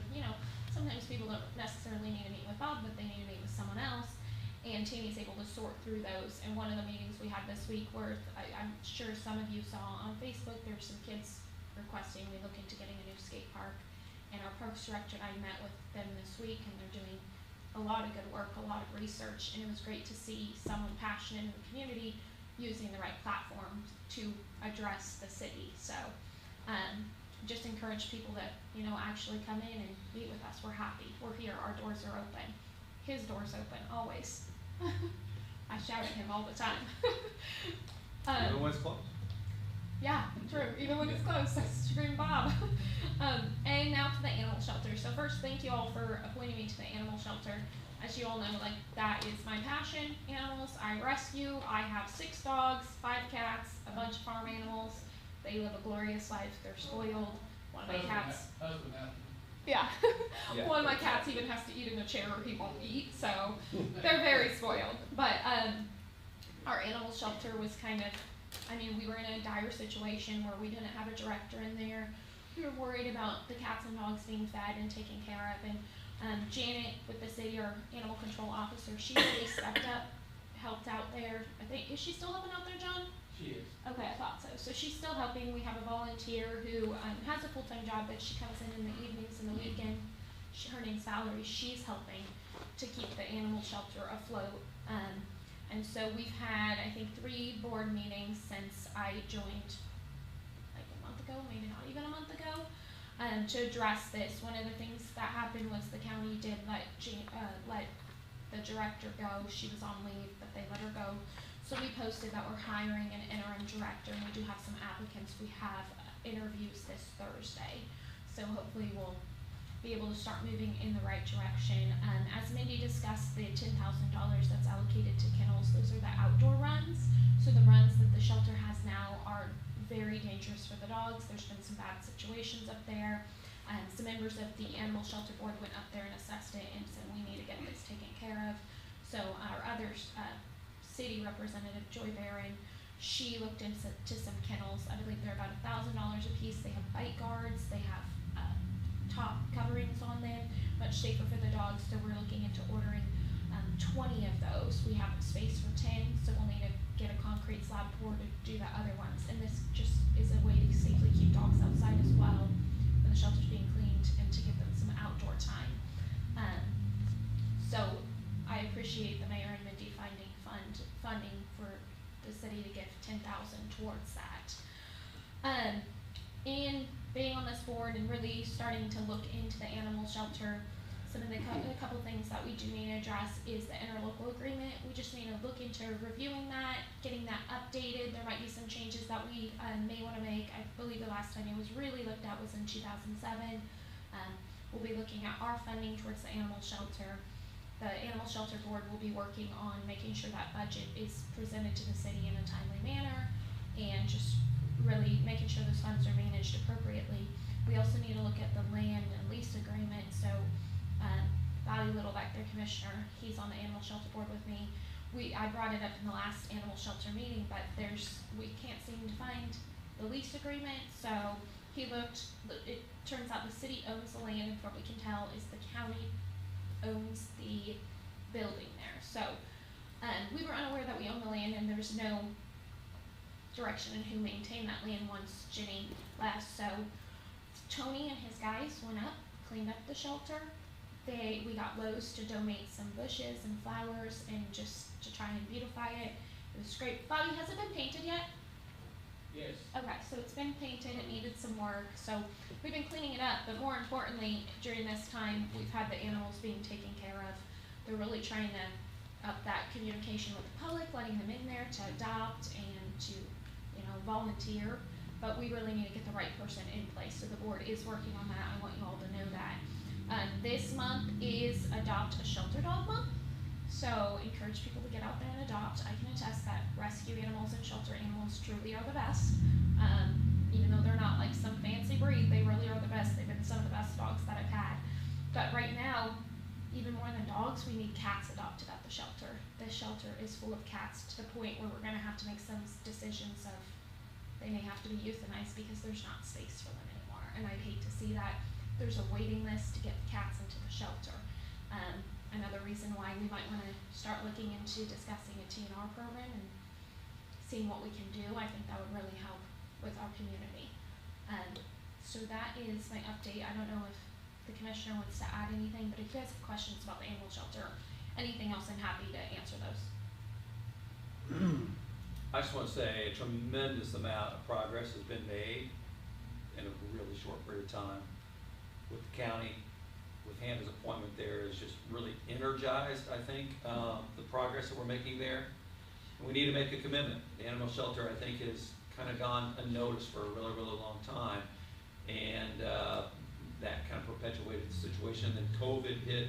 sometimes people don't necessarily need to meet with Bob, but they need to meet with someone else. And Tammy's able to sort through those. And one of the meetings we had this week where I'm sure some of you saw on Facebook, there's some kids requesting we look into getting a new skate park. And our parks director and I met with them this week, and they're doing a lot of good work, a lot of research, and it was great to see someone passionate in the community using the right platform to address the city. So just encourage people that, actually come in and meet with us. We're happy. We're here. Our doors are open. His door's open, always. I shout at him all the time. Even when it's closed. Yeah, true. Even when it's closed, I scream Bob. And now to the animal shelter. So first, thank you all for appointing me to the animal shelter. As you all know, that is my passion, animals. I rescue. I have 6 dogs, 5 cats, a bunch of farm animals. They live a glorious life. They're spoiled. One of my cats. Yeah. Yeah. One of my cats even has to eat in a chair or he won't eat, so they're very spoiled. But our animal shelter was we were in a dire situation where we didn't have a director in there. We were worried about the cats and dogs being fed and taken care of, and Janet with the city, our animal control officer, she really stepped up, helped out there. Is she still helping out there, John? She is. Okay, I thought so. So she's still helping. We have a volunteer who has a full-time job, but she comes in the evenings and the weekend. Her name's Salaries. She's helping to keep the animal shelter afloat. And so we've had, I think, 3 board meetings since I joined, like a month ago, maybe not even a month ago, to address this. One of the things that happened was the county did let the director go. She was on leave, but they let her go. So we posted that we're hiring an interim director, and we do have some applicants. We have interviews this Thursday. So hopefully we'll be able to start moving in the right direction. As Mindy discussed, the $10,000 that's allocated to kennels, those are the outdoor runs. So the runs that the shelter has now are very dangerous for the dogs. There's been some bad situations up there. Some members of the animal shelter board went up there and assessed it and said we need to get this taken care of. So our other city representative, Joy Barron, she looked into some kennels. I believe they're about $1,000 a piece. They have bite guards. They have top coverings on them, much safer for the dogs. So we're looking into ordering 20 of those. We have space for 10, so we'll need to get a concrete slab poured to do the other ones. And this just is a way to safely keep dogs outside as well when the shelter's being cleaned, and to give them some outdoor time. So I appreciate the mayor and Mindy finding funding for the city to give $10,000 towards that. And being on this board and really starting to look into the animal shelter, some of the a couple things that we do need to address is the interlocal agreement. We just need to look into reviewing that, getting that updated. There might be some changes that we may want to make. I believe the last time it was really looked at was in 2007. We'll be looking at our funding towards the animal shelter. The animal shelter board will be working on making sure that budget is presented to the city in a timely manner, and just really making sure those funds are managed appropriately. We also need to look at the land and lease agreement. So Bobby Little back there, commissioner, he's on the animal shelter board with me. I brought it up in the last animal shelter meeting, but we can't seem to find the lease agreement. So he looked, it turns out the city owns the land, and from what we can tell is the county owns the building there. So we were unaware that we own the land, and there's no direction in who maintained that land once Jenny left. So Tony and his guys went up, cleaned up the shelter. We got Lowe's to donate some bushes and flowers and just to try and beautify it. It was great. Bobby, has it been painted yet? Yes. Okay, so it's been painted. It needed some work. So we've been cleaning it up, but more importantly, during this time, we've had the animals being taken care of. They're really trying to up that communication with the public, letting them in there to adopt and to, volunteer. But we really need to get the right person in place. So the board is working on that. I want you all to know that. This month is Adopt a Shelter Dog Month, so encourage people to get out there and adopt. I can attest that rescue animals and shelter animals truly are the best. Even though they're not like some fancy breed, they really are the best. They've been some of the best dogs that I've had. But right now, even more than dogs, we need cats adopted at the shelter. This shelter is full of cats to the point where we're gonna have to make some decisions of they may have to be euthanized because there's not space for them anymore. And I'd hate to see that. There's a waiting list to get the cats into the shelter. Another reason why we might wanna start looking into discussing a TNR program and seeing what we can do. I think that would really help with our community. So that is my update. I don't know if the commissioner wants to add anything, but if you guys have questions about the animal shelter, anything else, I'm happy to answer those. I just want to say a tremendous amount of progress has been made in a really short period of time with the county. With Hannah's appointment there is just really energized, I think, the progress that we're making there. And we need to make a commitment. The animal shelter, I think, has kind of gone unnoticed for a really, really long time. And that kind of perpetuated the situation. Then COVID hit,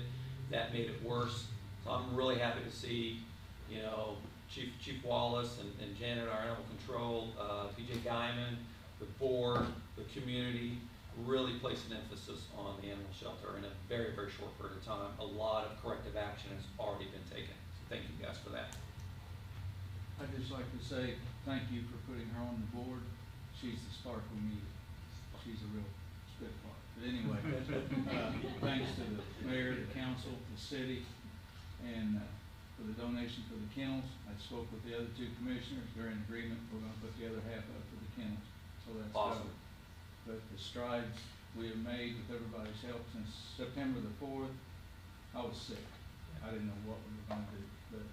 that made it worse. So I'm really happy to see, you know, Chief Wallace and Janet, our animal control, PJ Guyman, the board, the community, really place an emphasis on the animal shelter in a very, very short period of time. A lot of corrective action has already been taken. So thank you guys for that. I'd just like to say thank you for putting her on the board. She's the spark we needed. She's a real spitfire. But anyway, thanks to the mayor, the council, the city, and for the donation for the kennels. I spoke with the other two commissioners. They're in agreement. We're going to put the other half up for the kennels. So that's awesome. But the strides we have made with everybody's help since September the 4th, I was sick. I didn't know what we were going to do, but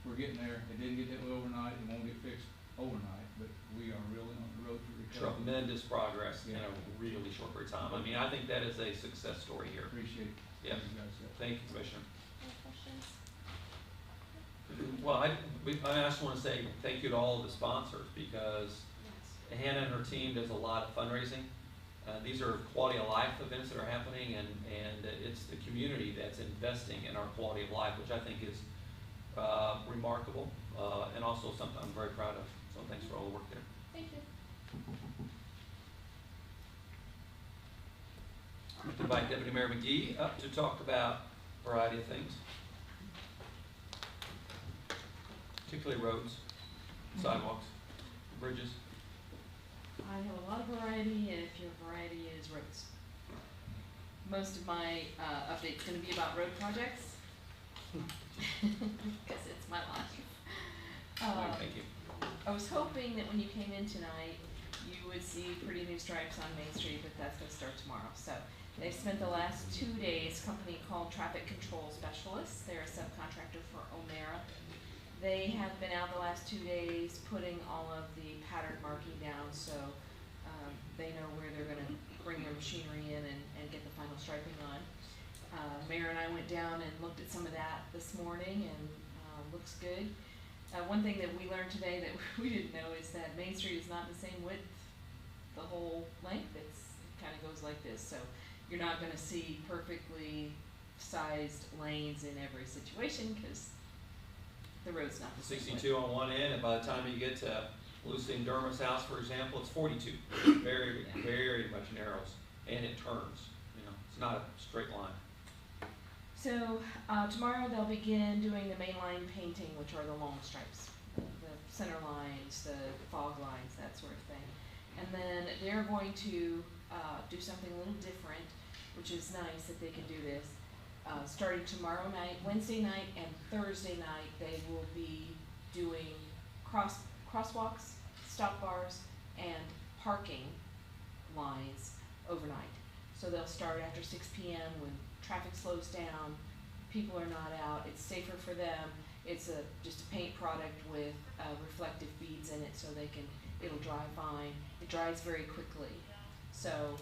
we're getting there. It didn't get that way overnight. It won't get fixed overnight, but we are really on the road to recovery. Tremendous progress in a really short period of time. I mean, I think that is a success story here. Appreciate it. Yeah. Thank you, Commissioner. Any questions? Well, I just want to say thank you to all of the sponsors because Hannah and her team does a lot of fundraising. These are quality of life events that are happening, and it's the community that's investing in our quality of life, which I think is remarkable and also something I'm very proud of. So thanks for all the work there. Thank you. I'm going to invite Deputy Mayor McGee up to talk about a variety of things, particularly roads, sidewalks, bridges. I have a lot of variety, and if your variety is roads. Most of my update's gonna be about road projects. Because it's my life. Thank you. I was hoping that when you came in tonight, you would see pretty new stripes on Main Street, but that's gonna start tomorrow. So they've spent the last 2 days, a company called Traffic Control Specialists. They're a subcontractor for O'Mara. They have been out the last 2 days putting all of the pattern marking down, so they know where they're gonna bring their machinery in and get the final striping on. Mayor and I went down and looked at some of that this morning, and looks good. One thing that we learned today that we didn't know is that Main Street is not the same width the whole length. It kind of goes like this, so you're not gonna see perfectly sized lanes in every situation because the road's not the same. 62 on one end, and by the time you get to Lucy and Dermot's house, for example, it's 42. Very, very much narrows, and it turns. You know, it's not a straight line. So tomorrow they'll begin doing the mainline painting, which are the long stripes, the center lines, the fog lines, that sort of thing. And then they're going to do something a little different, which is nice that they can do this. Starting tomorrow night, Wednesday night, and Thursday night, they will be doing crosswalks, stop bars, and parking lines overnight. So they'll start after 6 p.m. when traffic slows down, people are not out, it's safer for them. It's just a paint product with reflective beads in it so it'll dry fine. It dries very quickly. So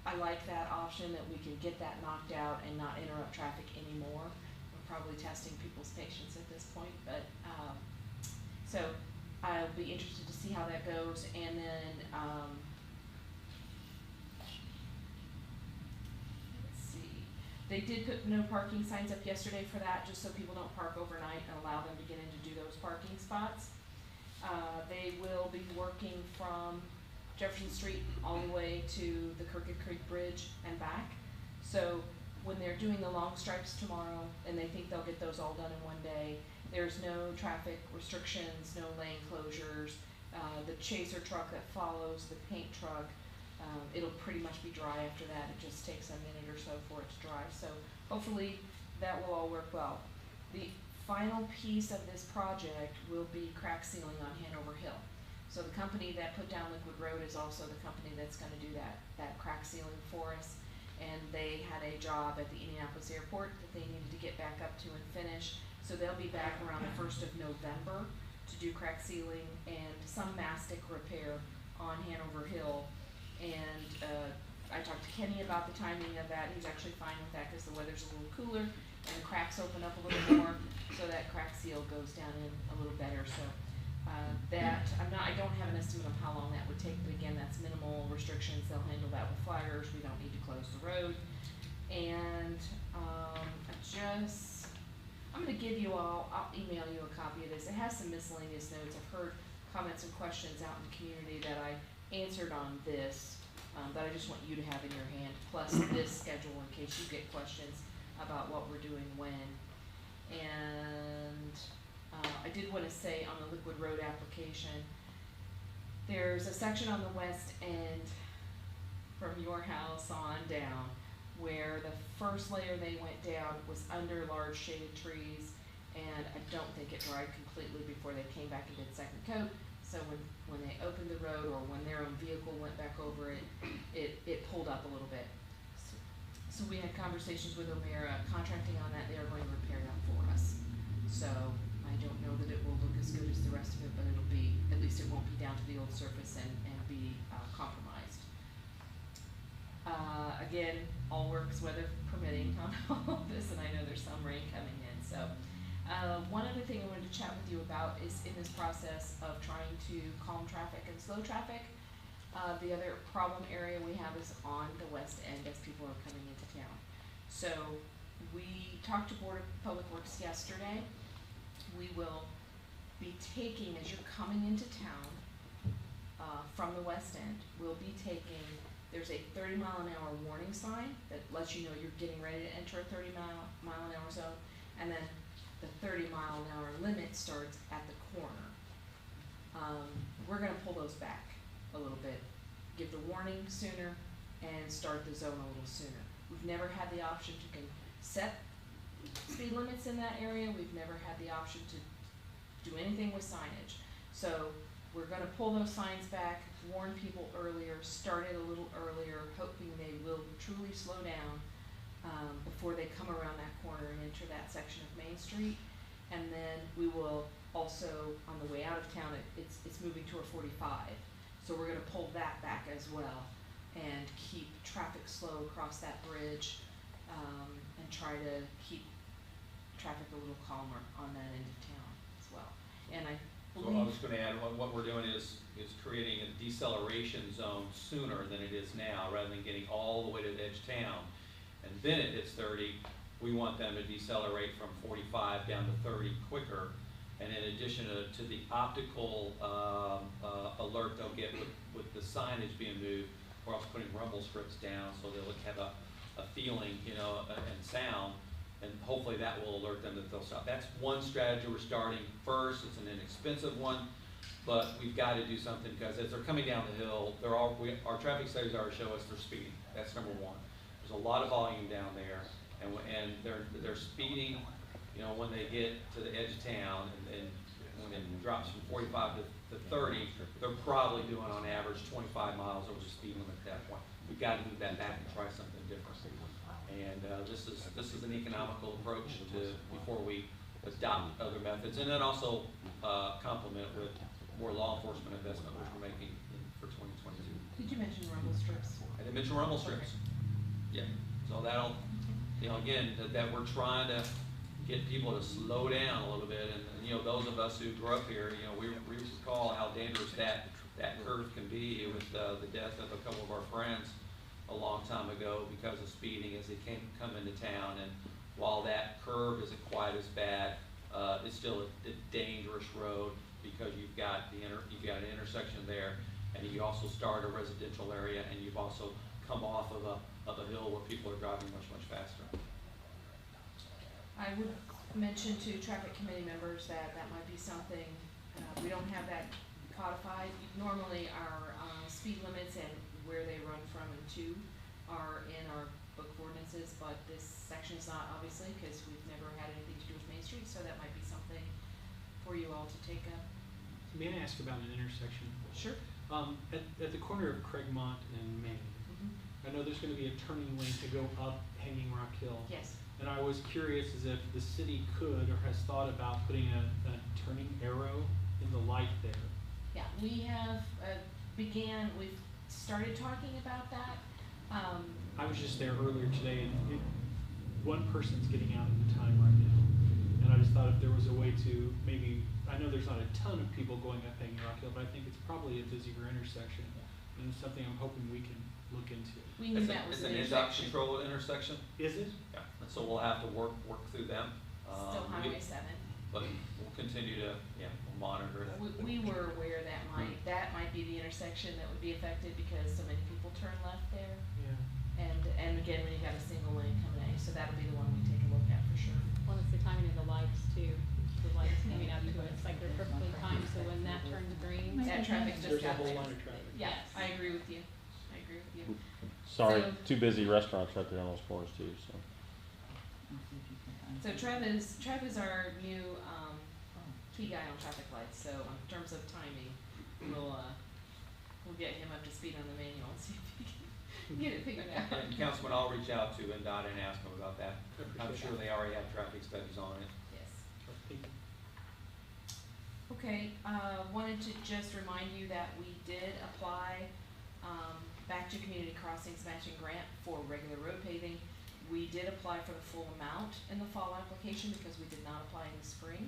I like that option that we can get that knocked out and not interrupt traffic anymore. We're probably testing people's patience at this point, but so I'll be interested to see how that goes. And then let's see, They did put no parking signs up yesterday for that, just so people don't park overnight and allow them to get in to do those parking spots. They will be working from Jefferson Street all the way to the Crooked Creek Bridge and back. So when they're doing the long stripes tomorrow, and they think they'll get those all done in one day, there's no traffic restrictions, no lane closures. The chaser truck that follows the paint truck, it'll pretty much be dry after that. It just takes a minute or so for it to dry. So hopefully that will all work well. The final piece of this project will be crack sealing on Hanover Hill. So the company that put down Liquid Road is also the company that's gonna do that crack sealing for us. And they had a job at the Indianapolis airport that they needed to get back up to and finish. So they'll be back around the 1st of November to do crack sealing and some mastic repair on Hanover Hill. And I talked to Kenny about the timing of that. He's actually fine with that because the weather's a little cooler and the cracks open up a little more, so that crack seal goes down in a little better. So I don't have an estimate of how long that would take, but again, that's minimal restrictions. They'll handle that with flaggers. We don't need to close the road. And I'm gonna give you all, I'll email you a copy of this. It has some miscellaneous notes. I've heard comments and questions out in the community that I answered on this, that I just want you to have in your hand, plus this schedule in case you get questions about what we're doing when. And I did want to say on the Liquid Road application, there's a section on the west end from your house on down where the first layer they went down was under large shaded trees, and I don't think it dried completely before they came back and did second coat. So when they opened the road, or when their own vehicle went back over it, it pulled up a little bit. So we had conversations with O'Mara contracting on that. They are going to repair that for us. So I don't know that it will look as good as the rest of it, but it'll be, at least it won't be down to the old surface and be compromised. Again, all works weather permitting on all of this, and I know there's some rain coming in. So one other thing I wanted to chat with you about is in this process of trying to calm traffic and slow traffic. The other problem area we have is on the west end as people are coming into town. So we talked to Board of Public Works yesterday. We will be taking, as you're coming into town from the west end, we'll be taking, there's a 30-mile-an-hour warning sign that lets you know you're getting ready to enter a 30-mile-an-hour zone, and then the 30-mile-an-hour limit starts at the corner. We're gonna pull those back a little bit, give the warning sooner, and start the zone a little sooner. We've never had the option to set speed limits in that area. We've never had the option to do anything with signage. So we're gonna pull those signs back, warn people earlier, start it a little earlier, hoping they will truly slow down before they come around that corner and enter that section of Main Street. And then we will also, on the way out of town, it's moving to a 45. So we're gonna pull that back as well and keep traffic slow across that bridge, and try to keep traffic a little calmer on that end of town as well. And I So I was gonna add, what we're doing is creating a deceleration zone sooner than it is now, rather than getting all the way to the edge of town. And then it hits 30, we want them to decelerate from 45 down to 30 quicker. And in addition to the optical alert they'll get with the signage being moved, we're also putting rumble strips down so they'll have a feeling, and sound, and hopefully that will alert them that they'll stop. That's one strategy we're starting first. It's an inexpensive one, but we've got to do something because as they're coming down the hill, our traffic studies already show us they're speeding. That's number one. There's a lot of volume down there, and they're speeding. When they get to the edge of town, and when it drops from 45 to 30, they're probably doing on average 25 miles over the speed limit at that point. We've got to move that back and try something different. And this is an economical approach before we adopt other methods, and then also complement with more law enforcement investment, which we're making for 2022. Did you mention rumble strips? I did mention rumble strips. Okay. Yeah. So that'll, again, that we're trying to get people to slow down a little bit, and those of us who grew up here, we recall how dangerous that curve can be with the death of a couple of our friends a long time ago because of speeding as they come into town. And while that curve isn't quite as bad, it's still a dangerous road because you've got an intersection there, and you also start a residential area, and you've also come off of a hill where people are driving much faster. I would mention to traffic committee members that might be something, we don't have that codified. Normally our speed limits and where they run from and to are in our book of ordinances, but this section is not, obviously, because we've never had anything to do with Main Street, so that might be something for you all to take up. May I ask about an intersection? Sure. At the corner of Craigmont and Main, I know there's gonna be a turning lane to go up Hanging Rock Hill. Yes. And I was curious as if the city could or has thought about putting a turning arrow in the light there. Yeah, we have, we've started talking about that. I was just there earlier today, and one person's getting out at a time right now. And I just thought if there was a way to maybe, I know there's not a ton of people going up Hanging Rock Hill, but I think it's probably a busier intersection. And it's something I'm hoping we can look into. We knew that was It's an an intersection. control intersection. Is it? Yeah, and so we'll have to work through them. Still Highway 7. But we'll continue to, we'll monitor it. We were aware that might be the intersection that would be affected because so many people turn left there. Yeah. And again, when you got a single lane coming at you, so that'll be the one we take a look at for sure. Well, it's the timing of the lights too. The lights coming up to it, it's like they're perfectly timed, so when that turns green. That traffic just There's a got whole there. line of traffic. Yeah, Yes. I agree with you. Sorry, So- too busy restaurants right there on those corners too, so. So Trev is our new, key guy on traffic lights, so in terms of timing, we'll get him up to speed on the manual and see if he can get it figured out. And Councilman, I'll reach out to NDOT and ask them about that. I'm Appreciate sure they already have traffic studies on it. Yes. Thank you. Okay, wanted to just remind you that we did apply, back to Community Crossings Matching Grant for regular road paving. We did apply for the full amount in the fall application because we did not apply in the spring.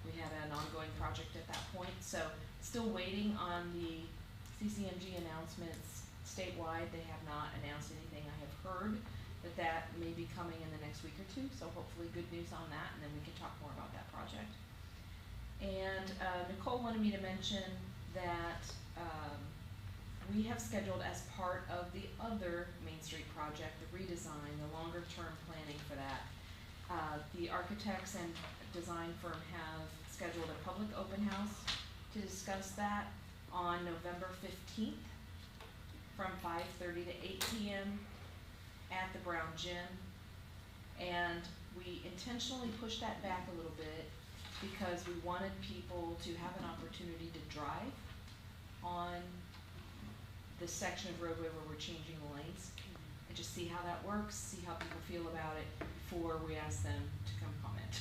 We had an ongoing project at that point, so still waiting on the CCMG announcements statewide. They have not announced anything. I have heard that may be coming in the next week or two, so hopefully good news on that, and then we can talk more about that project. And Nicole wanted me to mention that we have scheduled as part of the other Main Street project, the redesign, the longer term planning for that. The architects and design firm have scheduled a public open house to discuss that on November 15th from 5:30 to 8 p.m. at the Brown Gym. And we intentionally pushed that back a little bit because we wanted people to have an opportunity to drive on the section of roadway where we're changing the lanes and just see how that works, see how people feel about it before we ask them to come comment.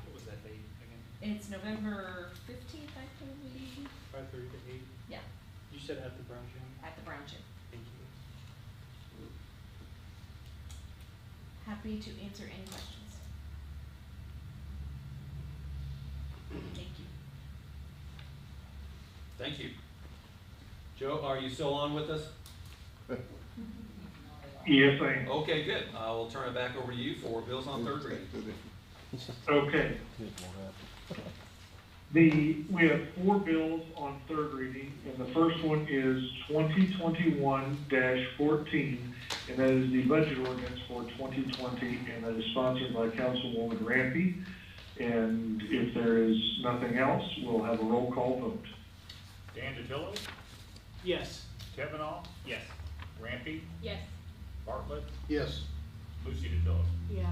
What was that date again? It's November 15th, I believe. 5:30 to 8? Yeah, You said at the Brown Gym? at the Brown Gym. Thank you. Happy to answer any questions. Thank you. Thank you. Joe, are you still on with us? Yes, I am. Okay, good. I will turn it back over to you for bills on third reading. Okay. We have 4 bills on third reading, and the first one is 2021-14, and that is the budget ordinance for 2020, and that is sponsored by Councilwoman Rampy. And if there is nothing else, we'll have a roll call vote. Dan DiTillo, Yes. Thevenow, yes. Rampy, Yes. Bartlett, Yes. Lucy DiTillo. Yes.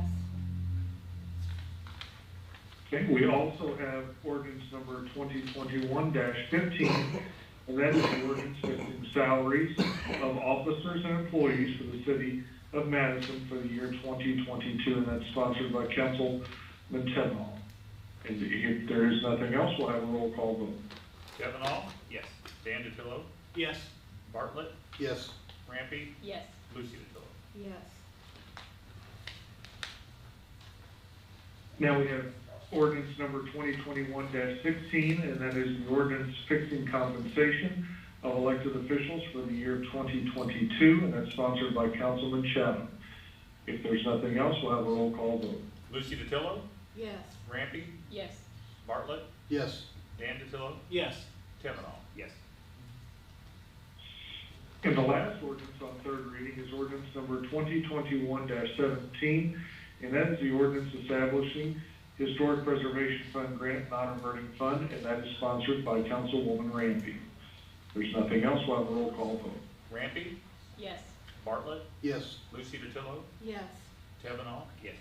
Okay, we also have ordinance number 2021-15, and that is the ordinance fixing salaries of officers and employees for the city of Madison for the year 2022, and that's sponsored by Councilman Thevenow. And if there is nothing else, we'll have a roll call vote. Thevenow, yes. Dan DiTillo, Yes. Bartlett, Yes. Rampy, Yes. Lucy DiTillo. Yes. Now we have ordinance number 2021-16, and that is the ordinance fixing compensation of elected officials for the year 2022, and that's sponsored by Councilman Chatham. If there's nothing else, we'll have a roll call vote. Lucy DiTillo, Yes. Rampy, Yes. Bartlett, Yes. Dan DiTillo, Yes. Thevenow. Yes. And the last ordinance on third reading is ordinance number 2021-17, and that is the ordinance establishing Historic Preservation Fund Grant Non-Reverting Fund, and that is sponsored by Councilwoman Rampy. If there's nothing else, we'll have a roll call vote. Rampy, Yes. Bartlett, Yes. Lucy DiTillo, Yes. Thevenow. Yes.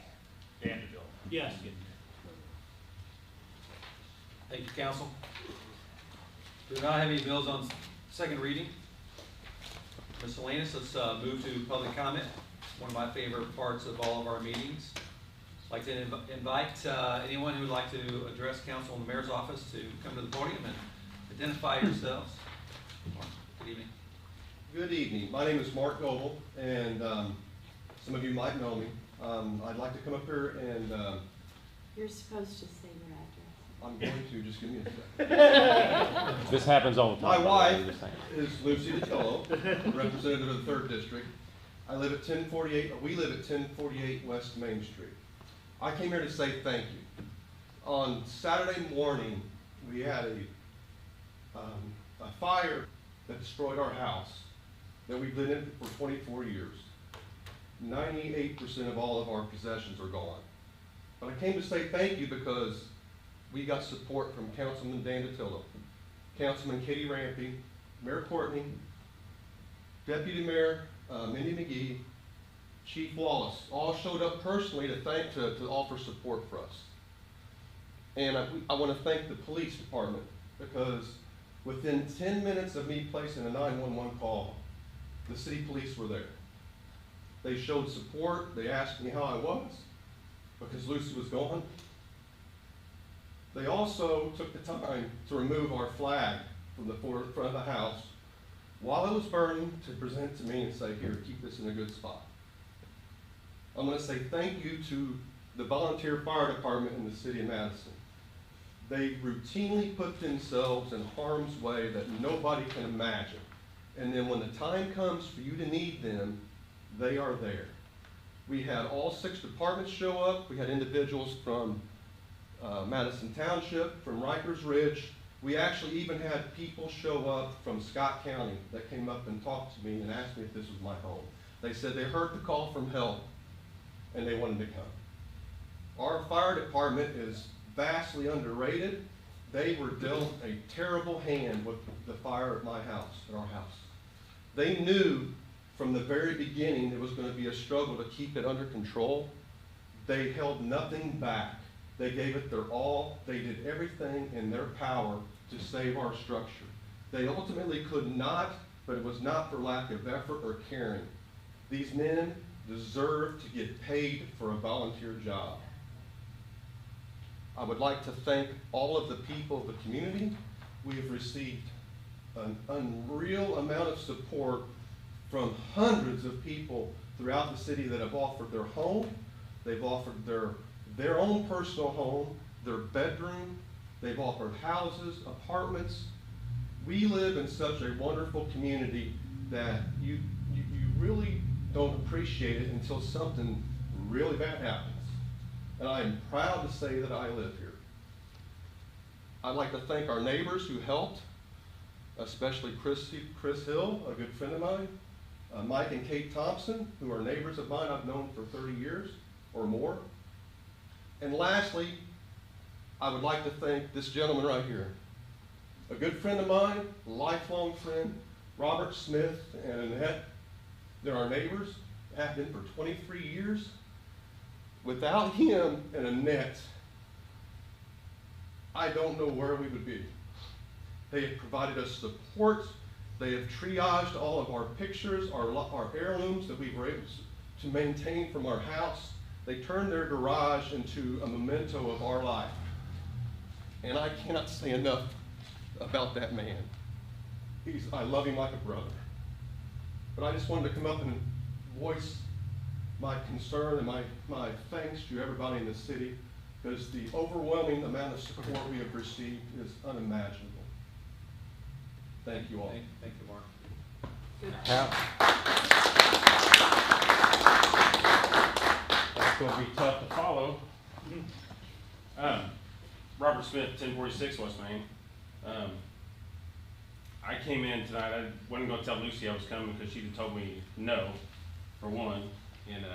Dan DiTillo. Yes. Thank you, council. Do not have any bills on second reading. Miscellaneous, let's move to public comment. One of my favorite parts of all of our meetings. I'd like to invite anyone who would like to address council in the mayor's office to come to the podium and identify yourselves. Good evening. Good evening. My name is Mark Goebel, and some of you might know me. I'd like to come up here and You're supposed to say your address. I'm going to, just give me a second. This happens all the My time. wife is Lucy DiTillo, representative of the 3rd District. We live at 1048 West Main Street. I came here to say thank you. On Saturday morning, we had a fire that destroyed our house that we've lived in for 24 years. 98% of all of our possessions are gone. But I came to say thank you because we got support from Councilman Dan DiTillo, Councilman Katie Rampy, Mayor Courtney, Deputy Mayor Mindy McGee, Chief Wallace, all showed up personally to offer support for us. And I want to thank the police department because within 10 minutes of me placing a 911 call, the city police were there. They showed support. They asked me how I was because Lucy was gone. They also took the time to remove our flag from the front of the house while it was burning to present to me and say, here, keep this in a good spot. I'm going to say thank you to the volunteer fire department in the city of Madison. They routinely put themselves in harm's way that nobody can imagine. And then when the time comes for you to need them, they are there. We had all 6 departments show up. We had individuals from Madison Township, from Rikers Ridge. We actually even had people show up from Scott County that came up and talked to me and asked me if this was my home. They said they heard the call from help and they wanted to come. Our fire department is vastly underrated. They were dealt a terrible hand with the fire at my house, at our house. They knew from the very beginning it was going to be a struggle to keep it under control. They held nothing back. They gave it their all. They did everything in their power to save our structure. They ultimately could not, but it was not for lack of effort or caring. These men deserve to get paid for a volunteer job. I would like to thank all of the people of the community. We have received an unreal amount of support from hundreds of people throughout the city that have offered their home. They've offered their own personal home, their bedroom. They've offered houses, apartments. We live in such a wonderful community that you really don't appreciate it until something really bad happens. And I am proud to say that I live here. I'd like to thank our neighbors who helped, especially Chris Hill, a good friend of mine, Mike and Kate Thompson, who are neighbors of mine I've known for 30 years or more. And lastly, I would like to thank this gentleman right here, a good friend of mine, a lifelong friend, Robert Smith and Annette. They're our neighbors, have been for 23 years. Without him and Annette, I don't know where we would be. They have provided us support. They have triaged all of our pictures, our heirlooms that we were able to maintain from our house. They turned their garage into a memento of our life. And I cannot say enough about that man. I love him like a brother. But I just wanted to come up and voice my concern and my thanks to everybody in the city, because the overwhelming amount of support we have received is unimaginable. Thank you all. Thank you, Mark. That's gonna be tough to follow. Robert Smith, 1046 West Main. I came in tonight, I wasn't gonna tell Lucy I was coming because she'd told me no, for one, and,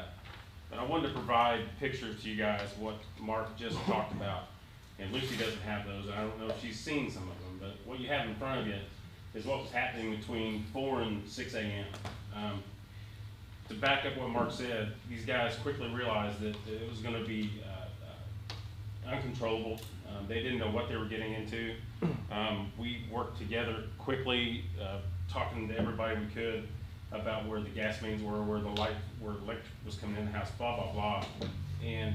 but I wanted to provide pictures to you guys, what Mark just talked about. And Lucy doesn't have those, and I don't know if she's seen some of them, but what you have in front of you is what was happening between 4 and 6 a.m. To back up what Mark said, these guys quickly realized that it was gonna be uncontrollable. They didn't know what they were getting into. We worked together quickly, talking to everybody we could about where the gas mains were, where electric was coming in the house, blah, blah, blah. And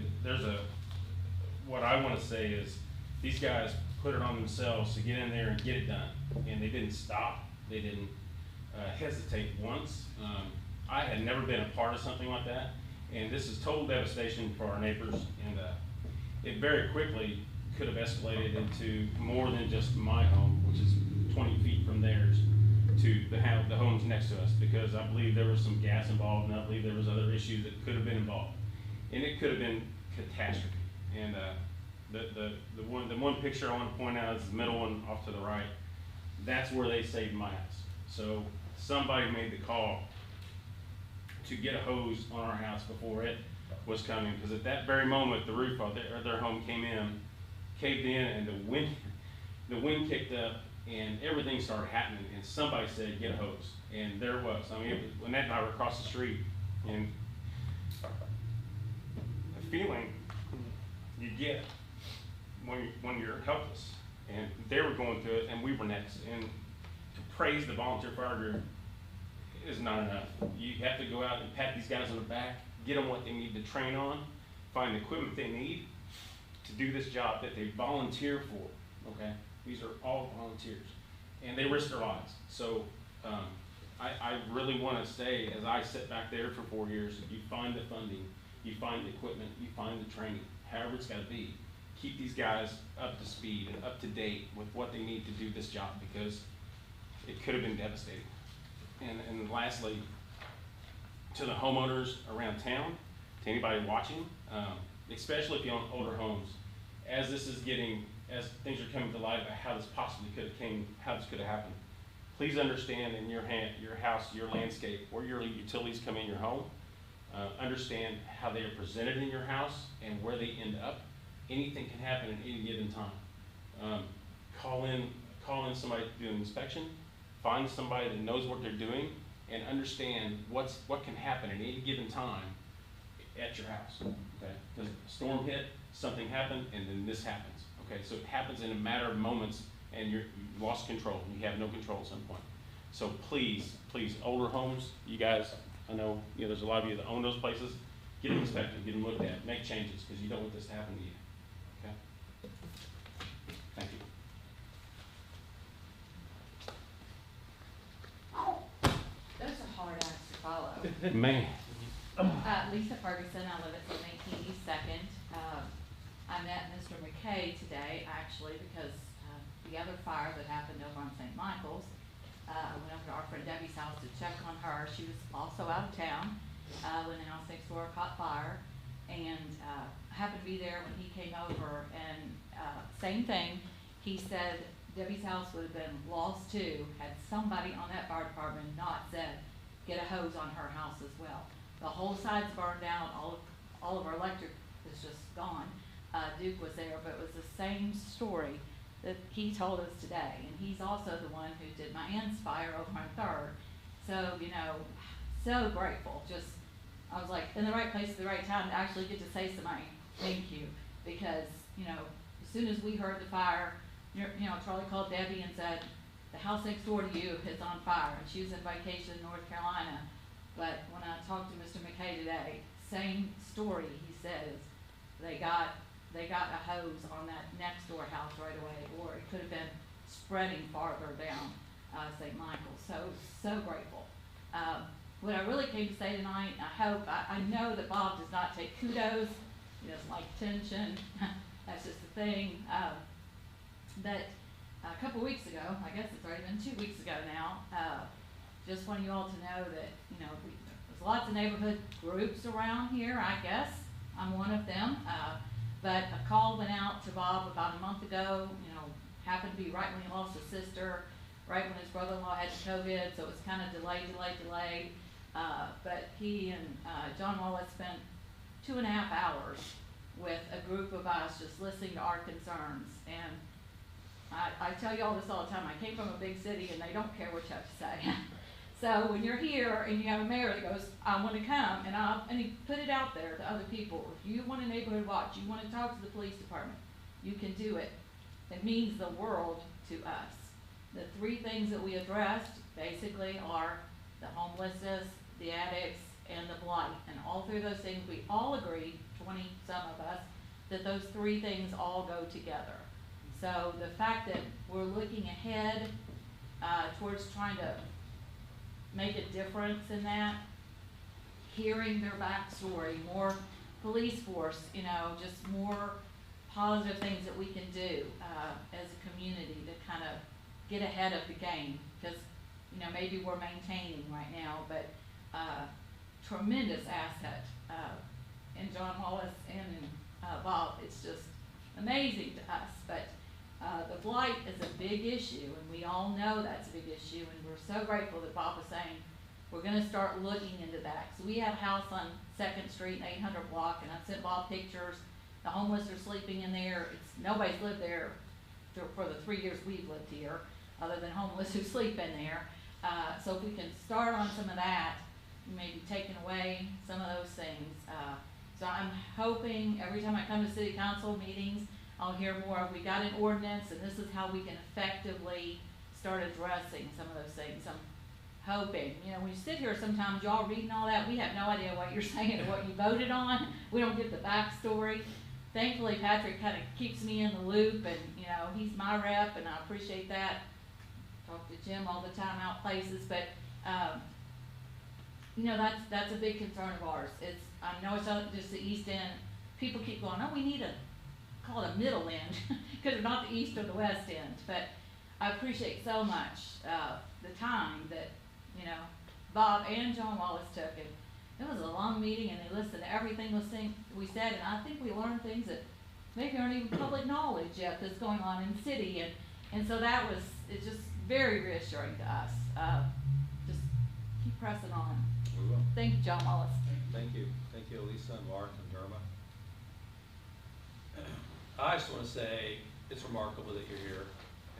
what I wanna say is, these guys put it on themselves to get in there and get it done. And they didn't stop, they didn't hesitate once. I had never been a part of something like that, and this is total devastation for our neighbors, and it very quickly could have escalated into more than just my home, which is 20 feet from theirs, to the homes next to us, because I believe there was some gas involved, and I believe there was other issues that could have been involved, and it could have been catastrophe. And the one picture I want to point out is the middle one off to the right. That's where they saved my house. So somebody made the call to get a hose on our house before it was coming, because at that very moment the roof of their home caved in, and the wind kicked up, and everything started happening, and somebody said, get a hose, and there was. I mean, Annette and I were across the street, and the feeling you get when you're helpless, and they were going through it, and we were next. And to praise the volunteer fire group is not enough. You have to go out and pat these guys on the back, get them what they need to train on, find the equipment they need to do this job that they volunteer for, okay? These are all volunteers, and they risk their lives. So I really want to say, as I sit back there for 4 years, you find the funding, you find the equipment, you find the training, however it's got to be. Keep these guys up to speed and up to date with what they need to do this job, because it could have been devastating. And lastly, to the homeowners around town, to anybody watching, especially if you own older homes, as things are coming to light about how this possibly how this could have happened, please understand in your house, your landscape, where your utilities come in your home, understand how they are presented in your house and where they end up. Anything can happen at any given time. Call in somebody to do an inspection, find somebody that knows what they're doing, and understand what can happen at any given time at your house, okay? Because a storm hit, something happened, and then this happens, okay? So it happens in a matter of moments, and you've lost control. You have no control at some point. So please, older homes, you guys, I know there's a lot of you that own those places, get them inspected, get them looked at, make changes, because you don't want this to happen to you, okay? Thank you. Those are hard acts to follow. Man. Lisa Ferguson, I live at 718 East Second. I met Mr. McGee today, actually, because the other fire that happened over on St. Michael's, I went over to our friend Debbie's house to check on her. She was also out of town when the house next door caught fire, and happened to be there when he came over, and same thing. He said Debbie's house would have been lost too had somebody on that fire department not said, get a hose on her house as well. The whole side's burned down, all of our electric is just gone. Duke was there, but it was the same story that he told us today. And he's also the one who did my aunt's fire over on 3rd. So, so grateful. I was like in the right place at the right time to actually get to say to somebody, thank you. Because, as soon as we heard the fire, Charlie called Debbie and said, the house next door to you is on fire. And she was in vacation in North Carolina. But when I talked to Mr. McGee today, same story he says. They got a hose on that next door house right away, or it could have been spreading farther down St. Michael's. So grateful. What I really came to say tonight, I know that Bob does not take kudos. He doesn't like attention. That's just the thing. But a couple weeks ago, I guess it's already been 2 weeks ago now, just want you all to know that, there's lots of neighborhood groups around here, I guess. I'm one of them. But a call went out to Bob about a month ago, happened to be right when he lost his sister, right when his brother-in-law had COVID, so it was kind of delayed. But he and John Wallace spent 2.5 hours with a group of us just listening to our concerns. And I tell you all this all the time. I came from a big city and they don't care what you have to say. So when you're here and you have a mayor that goes, I want to come, and he put it out there to other people. If you want a neighborhood watch, you want to talk to the police department, you can do it. It means the world to us. The 3 things that we addressed basically are the homelessness, the addicts, and the blight. And all 3 of those things, we all agreed, 20 some of us, that those 3 things all go together. So the fact that we're looking ahead towards trying to make a difference in that, hearing their backstory, more police force, just more positive things that we can do as a community to kind of get ahead of the game. Because, maybe we're maintaining right now, but tremendous asset in John Wallace and in Bob. It's just amazing to us. But the blight is a big issue, and we all know that's a big issue, and we're so grateful that Bob was saying we're going to start looking into that. So we have a house on 2nd Street, 800 block, and I sent Bob pictures. The homeless are sleeping in there. Nobody's lived there for the 3 years we've lived here, other than homeless who sleep in there. So if we can start on some of that, maybe taking away some of those things. So I'm hoping every time I come to city council meetings, I'll hear more of, we got an ordinance, and this is how we can effectively start addressing some of those things. I'm hoping, when you sit here sometimes, y'all reading all that, we have no idea what you're saying or what you voted on. We don't get the backstory. Thankfully, Patrick kind of keeps me in the loop, and, he's my rep, and I appreciate that. Talk to Jim all the time out places, but, that's a big concern of ours. I know it's not just the East End. People keep going, oh, we need to call it a middle end, because it's not the East or the West End. But I appreciate so much the time that, Bob and John Wallace took. And it was a long meeting, and they listened to everything we said, and I think we learned things that maybe aren't even public knowledge yet that's going on in the city. And so it's just very reassuring to us. Just keep pressing on. We will. Thank you, John Wallace. Thank you. Thank you, Elisa and Mark and Derma. I just want to say it's remarkable that you're here,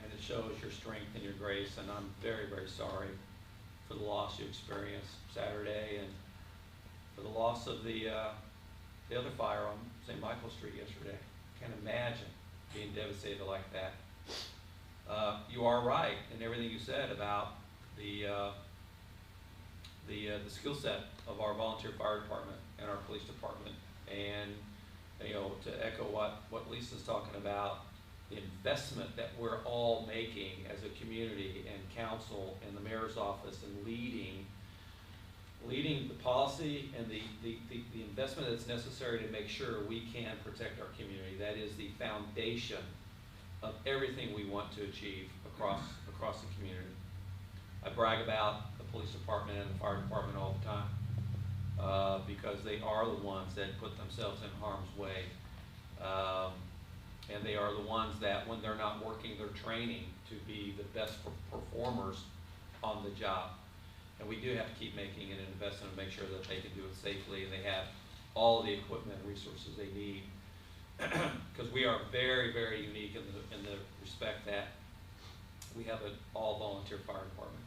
and it shows your strength and your grace, and I'm very, very sorry for the loss you experienced Saturday, and for the loss of the other fire on St. Michael Street yesterday. Can't imagine being devastated like that. You are right in everything you said about the skill set of our volunteer fire department and our police department, and to echo what Lisa's talking about, the investment that we're all making as a community and council and the mayor's office, and leading the policy and the investment that's necessary to make sure we can protect our community. That is the foundation of everything we want to achieve across the community. I brag about the police department and the fire department all the time because they are the ones that put themselves in harm's way. And they are the ones that, when they're not working, they're training to be the best performers on the job. And we do have to keep making an investment to make sure that they can do it safely and they have all the equipment and resources they need. Because we are very, very unique in the respect that we have an all-volunteer fire department.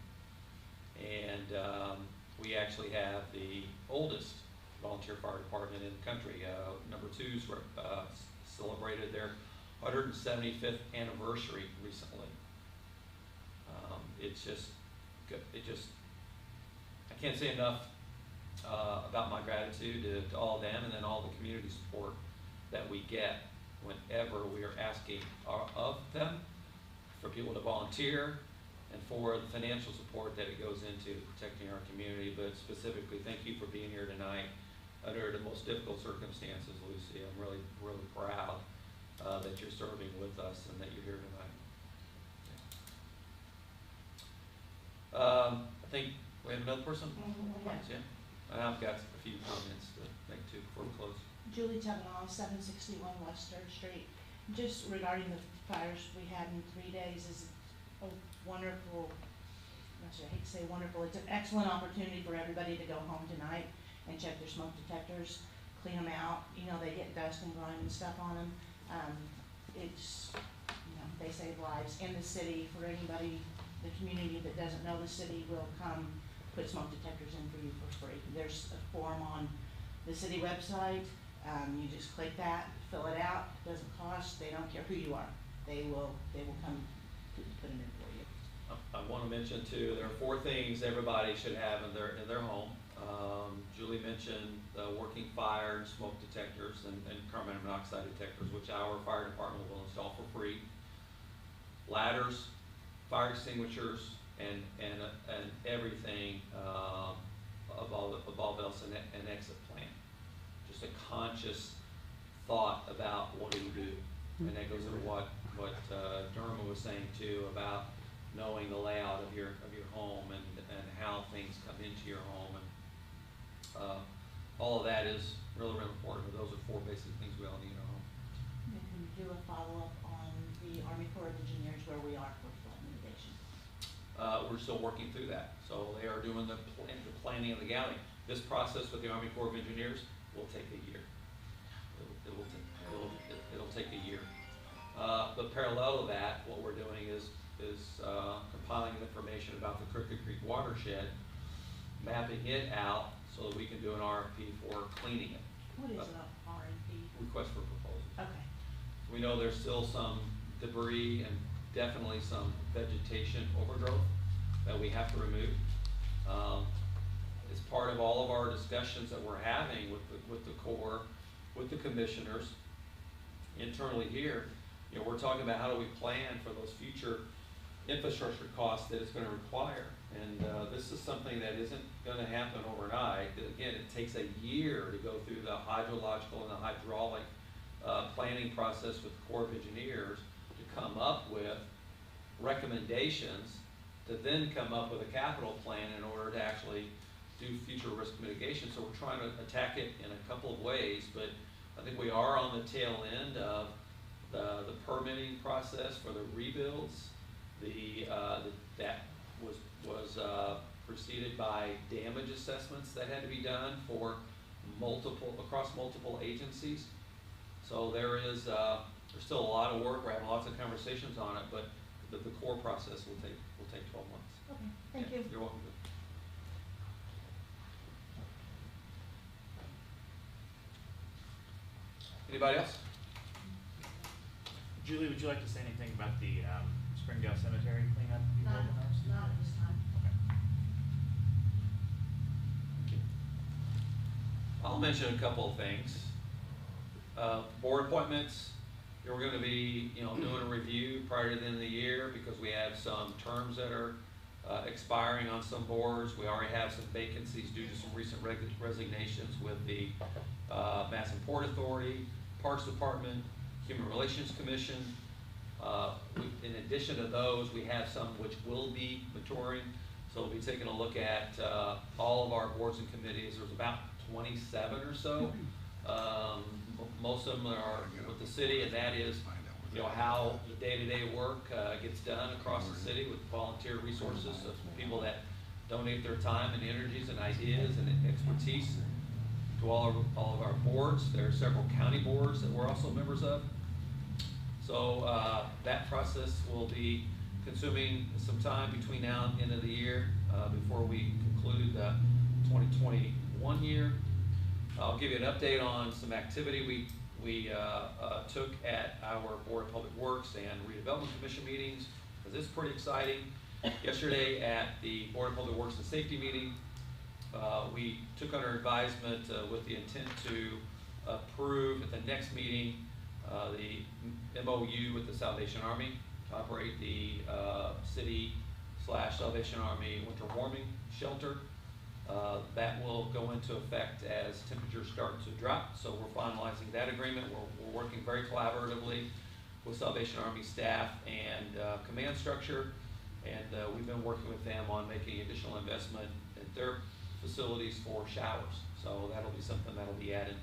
And we actually have the oldest volunteer fire department in the country. Number 2's celebrated their 175th anniversary recently. I can't say enough about my gratitude to all of them, and then all the community support that we get whenever we are asking of them for people to volunteer, and for the financial support that it goes into protecting our community. But specifically, thank you for being here tonight under the most difficult circumstances, Lucy. I'm really, really proud that you're serving with us and that you're here tonight. I think we have another person? Yeah. And I've got a few comments to make too before we close. Julie Thevenow, 761 West 3rd Street. Just regarding the fires we had in 3 days is a wonderful, I hate to say wonderful, it's an excellent opportunity for everybody to go home tonight and check their smoke detectors, clean them out. You know, they get dust and grime and stuff on them. It's, you know, they save lives in the city. For anybody, the community that doesn't know the city will come put smoke detectors in for you for free. There's a form on the city website. You just click that, fill it out, doesn't cost, they don't care who you are. They will come put them in for you. I want to mention too, there are 4 things everybody should have in their home. Julie mentioned working fire and smoke detectors and carbon monoxide detectors, which our fire department will install for free. Ladders, fire extinguishers, and everything above else an exit plan. Just a conscious thought about what do you do, and that goes into what Derma was saying too about knowing the layout of your home and how things come into your home, and all of that is really, really important. Those are 4 basic things we all need in our home. We can do a follow-up on the Army Corps of Engineers where we are for flood mitigation. We're still working through that. So they are doing the planning of the galley. This process with the Army Corps of Engineers will take a year. It'll take a year. But parallel to that, what we're doing is compiling information about the Crooked Creek watershed, mapping it out so that we can do an RFP for cleaning it. What is an RFP? Request for proposal. Okay. We know there's still some debris and definitely some vegetation overgrowth that we have to remove. As part of all of our discussions that we're having with the Corps, with the commissioners, internally here, you know, we're talking about how do we plan for those future infrastructure costs that it's going to require. And this is something that isn't going to happen overnight. Again, it takes a year to go through the hydrological and the hydraulic planning process with the Corps of Engineers to come up with recommendations to then come up with a capital plan in order to actually do future risk mitigation. So we're trying to attack it in a couple of ways, but I think we are on the tail end of the permitting process for the rebuilds. That was preceded by damage assessments that had to be done for across multiple agencies. So there's still a lot of work. We're having lots of conversations on it, but the core process will take 12 months. Okay, thank you. You're welcome. Anybody else? Julie, would you like to say anything about the Springdale Cemetery cleanup? Not at this time. Okay. I'll mention a couple of things. Board appointments. We're going to be, doing a review prior to the end of the year because we have some terms that are expiring on some boards. We already have some vacancies due to some recent resignations with the Madison Port Authority, Parks Department, Human Relations Commission. In addition to those, we have some which will be maturing. So we'll be taking a look at all of our boards and committees. There's about 27 or so. Most of them are with the city, and that is, how the day-to-day work gets done across the city with volunteer resources of people that donate their time and energies and ideas and expertise to all of our boards. There are several county boards that we're also members of. So that process will be consuming some time between now and the end of the year before we conclude the 2021 year. I'll give you an update on some activity we took at our Board of Public Works and Redevelopment Commission meetings, because it's pretty exciting. Yesterday at the Board of Public Works and Safety meeting, we took under advisement with the intent to approve at the next meeting the MOU with the Salvation Army to operate the City/Salvation Army winter warming shelter. That will go into effect as temperatures start to drop. So we're finalizing that agreement. We're working very collaboratively with Salvation Army staff and command structure And we've been working with them on making additional investment in their facilities for showers. So that'll be something that'll be added.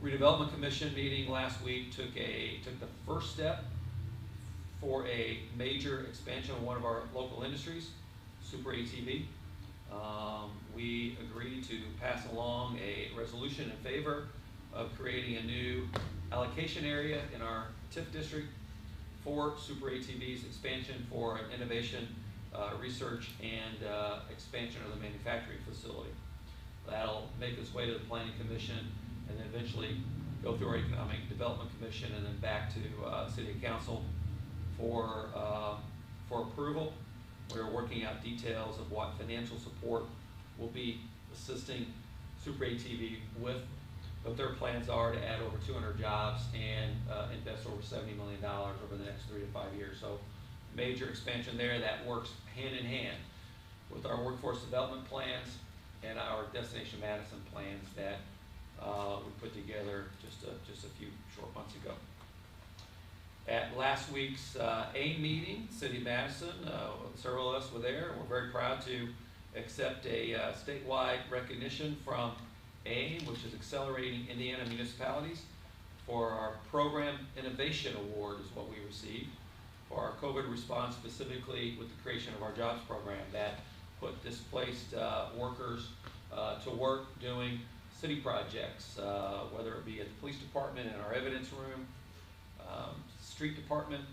Redevelopment Commission meeting last week took the first step for a major expansion of one of our local industries, Super ATV. We agreed to pass along a resolution in favor of creating a new allocation area in our TIF district for Super ATVs, expansion for an innovation, research, and expansion of the manufacturing facility. That'll make its way to the Planning Commission and then eventually go through our Economic Development Commission and then back to City Council for approval. We're working out details of what financial support will be assisting Super ATV with, but their plans are to add over 200 jobs and invest over $70 million over the next 3 to 5 years. So major expansion there that works hand in hand with our workforce development plans and our Destination Madison plans that we put together just a few short months ago. At last week's AIM meeting, City of Madison, several of us were there. We're very proud to accept a statewide recognition from AIM, which is Accelerating Indiana Municipalities, for our Program Innovation Award is what we received for our COVID response, specifically with the creation of our jobs program that put displaced workers to work doing city projects, whether it be at the police department, in our evidence room, street department,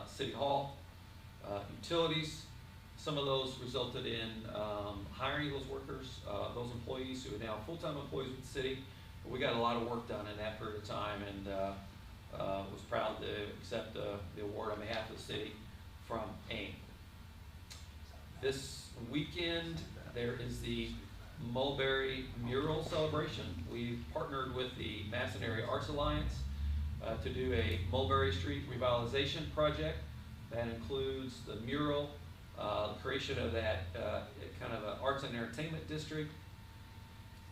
city hall, utilities. Some of those resulted in hiring those workers, those employees who are now full-time employees with the city. But we got a lot of work done in that period of time, and was proud to accept the award on behalf of the city from AIM. This weekend, there is the Mulberry Mural Celebration. We partnered with the Madison Area Arts Alliance to do a Mulberry Street revitalization project that includes the mural, the creation of that kind of an arts and entertainment district,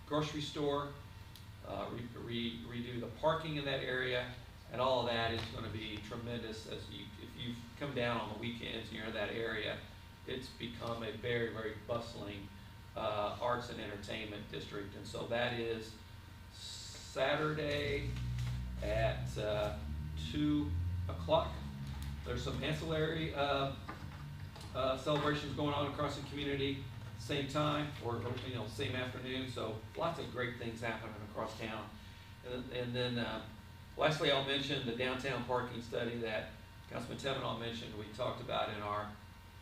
grocery store, redo the parking in that area, and all of that is going to be tremendous. If you come down on the weekends and you're in that area, it's become a very, very bustling arts and entertainment district. And so that is Saturday at 2 o'clock. There's some ancillary celebrations going on across the community, same time, or same afternoon. So lots of great things happening across town. And then lastly, I'll mention the downtown parking study that Councilman Thevenow mentioned. We talked about in our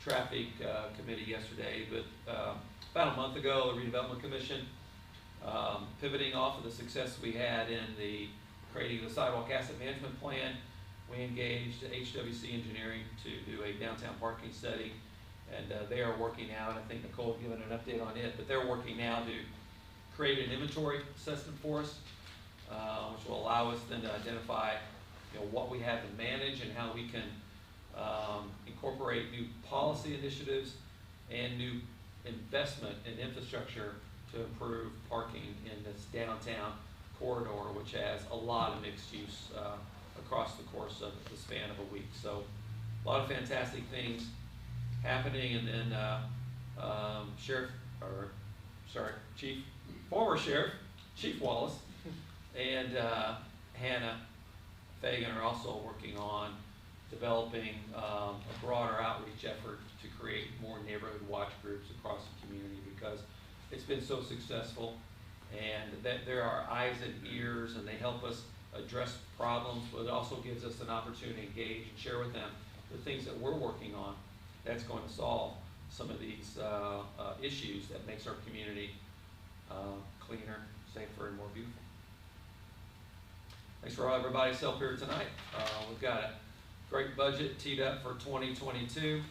traffic committee yesterday, but about a month ago, the Redevelopment Commission, pivoting off of the success we had in creating the sidewalk asset management plan, we engaged HWC Engineering to do a downtown parking study, and they are working now, and I think Nicole will give an update on it, but they're working now to create an inventory assessment for us, which will allow us then to identify what we have to manage and how we can incorporate new policy initiatives and new investment in infrastructure to improve parking in this downtown corridor, which has a lot of mixed use across the course of the span of a week. So a lot of fantastic things happening. And then former Sheriff, Chief Wallace, and Hannah Fagen are also working on developing a broader outreach effort to create more neighborhood watch groups across the community, because it's been so successful, and that there are eyes and ears, and they help us address problems, but it also gives us an opportunity to engage and share with them the things that we're working on that's going to solve some of these issues that makes our community cleaner, safer, and more beautiful. Thanks for everybody's help here tonight. We've got a great budget teed up for 2022,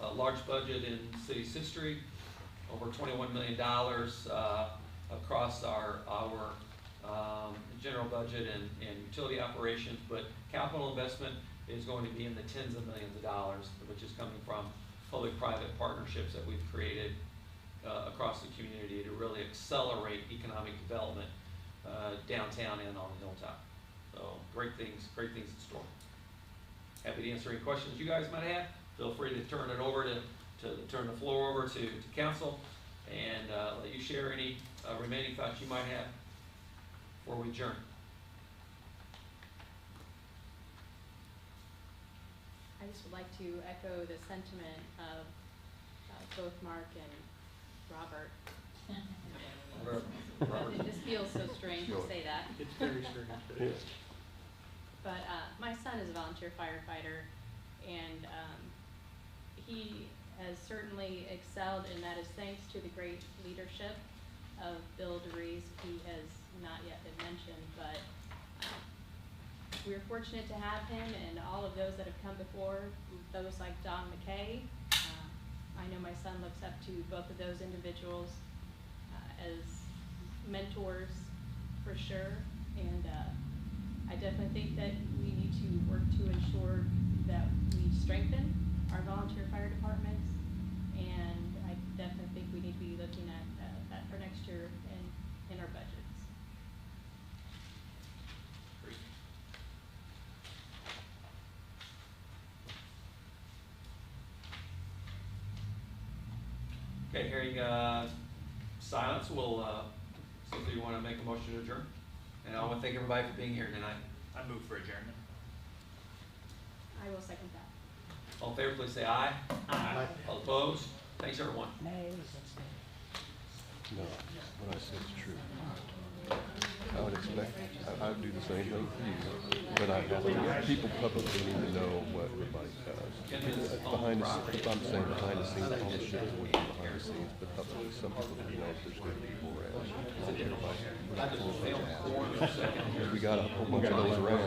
a large budget in city's history, over $21 million across our general budget and utility operations, but capital investment is going to be in the tens of millions of dollars, which is coming from public-private partnerships that we've created across the community to really accelerate economic development downtown and on the hilltop. So great things in store. happy to answer any questions you guys might have. Feel free to turn it over turn the floor over to council and let you share any remaining thoughts you might have before we adjourn. I just would like to echo the sentiment of both Mark and Robert. It just feels so strange to say that. It's very strange. But my son is a volunteer firefighter, and he has certainly excelled, and that is thanks to the great leadership of Bill DeReese. He has not yet been mentioned, but we're fortunate to have him and all of those that have come before, those like Don McKay. I know my son looks up to both of those individuals as mentors for sure, and I definitely think that we need to work to ensure that we strengthen our volunteer fire departments, and I definitely think we need to be looking at that for next year in our budgets. Okay, hearing silence, we'll see if you want to make a motion to adjourn. And I want to thank everybody for being here tonight. I move for adjournment. I will second that. All in favor, please say aye. Aye. All opposed? Thanks, everyone. No, what I said is true. I would expect, I would do the same thing for you, but I have to, people publicly need to know what everybody does. Behind the, I'm saying behind the scenes, all the shit would be behind the scenes, but publicly, some people need to know if there's good people around. Not everybody. We got a whole bunch of those around.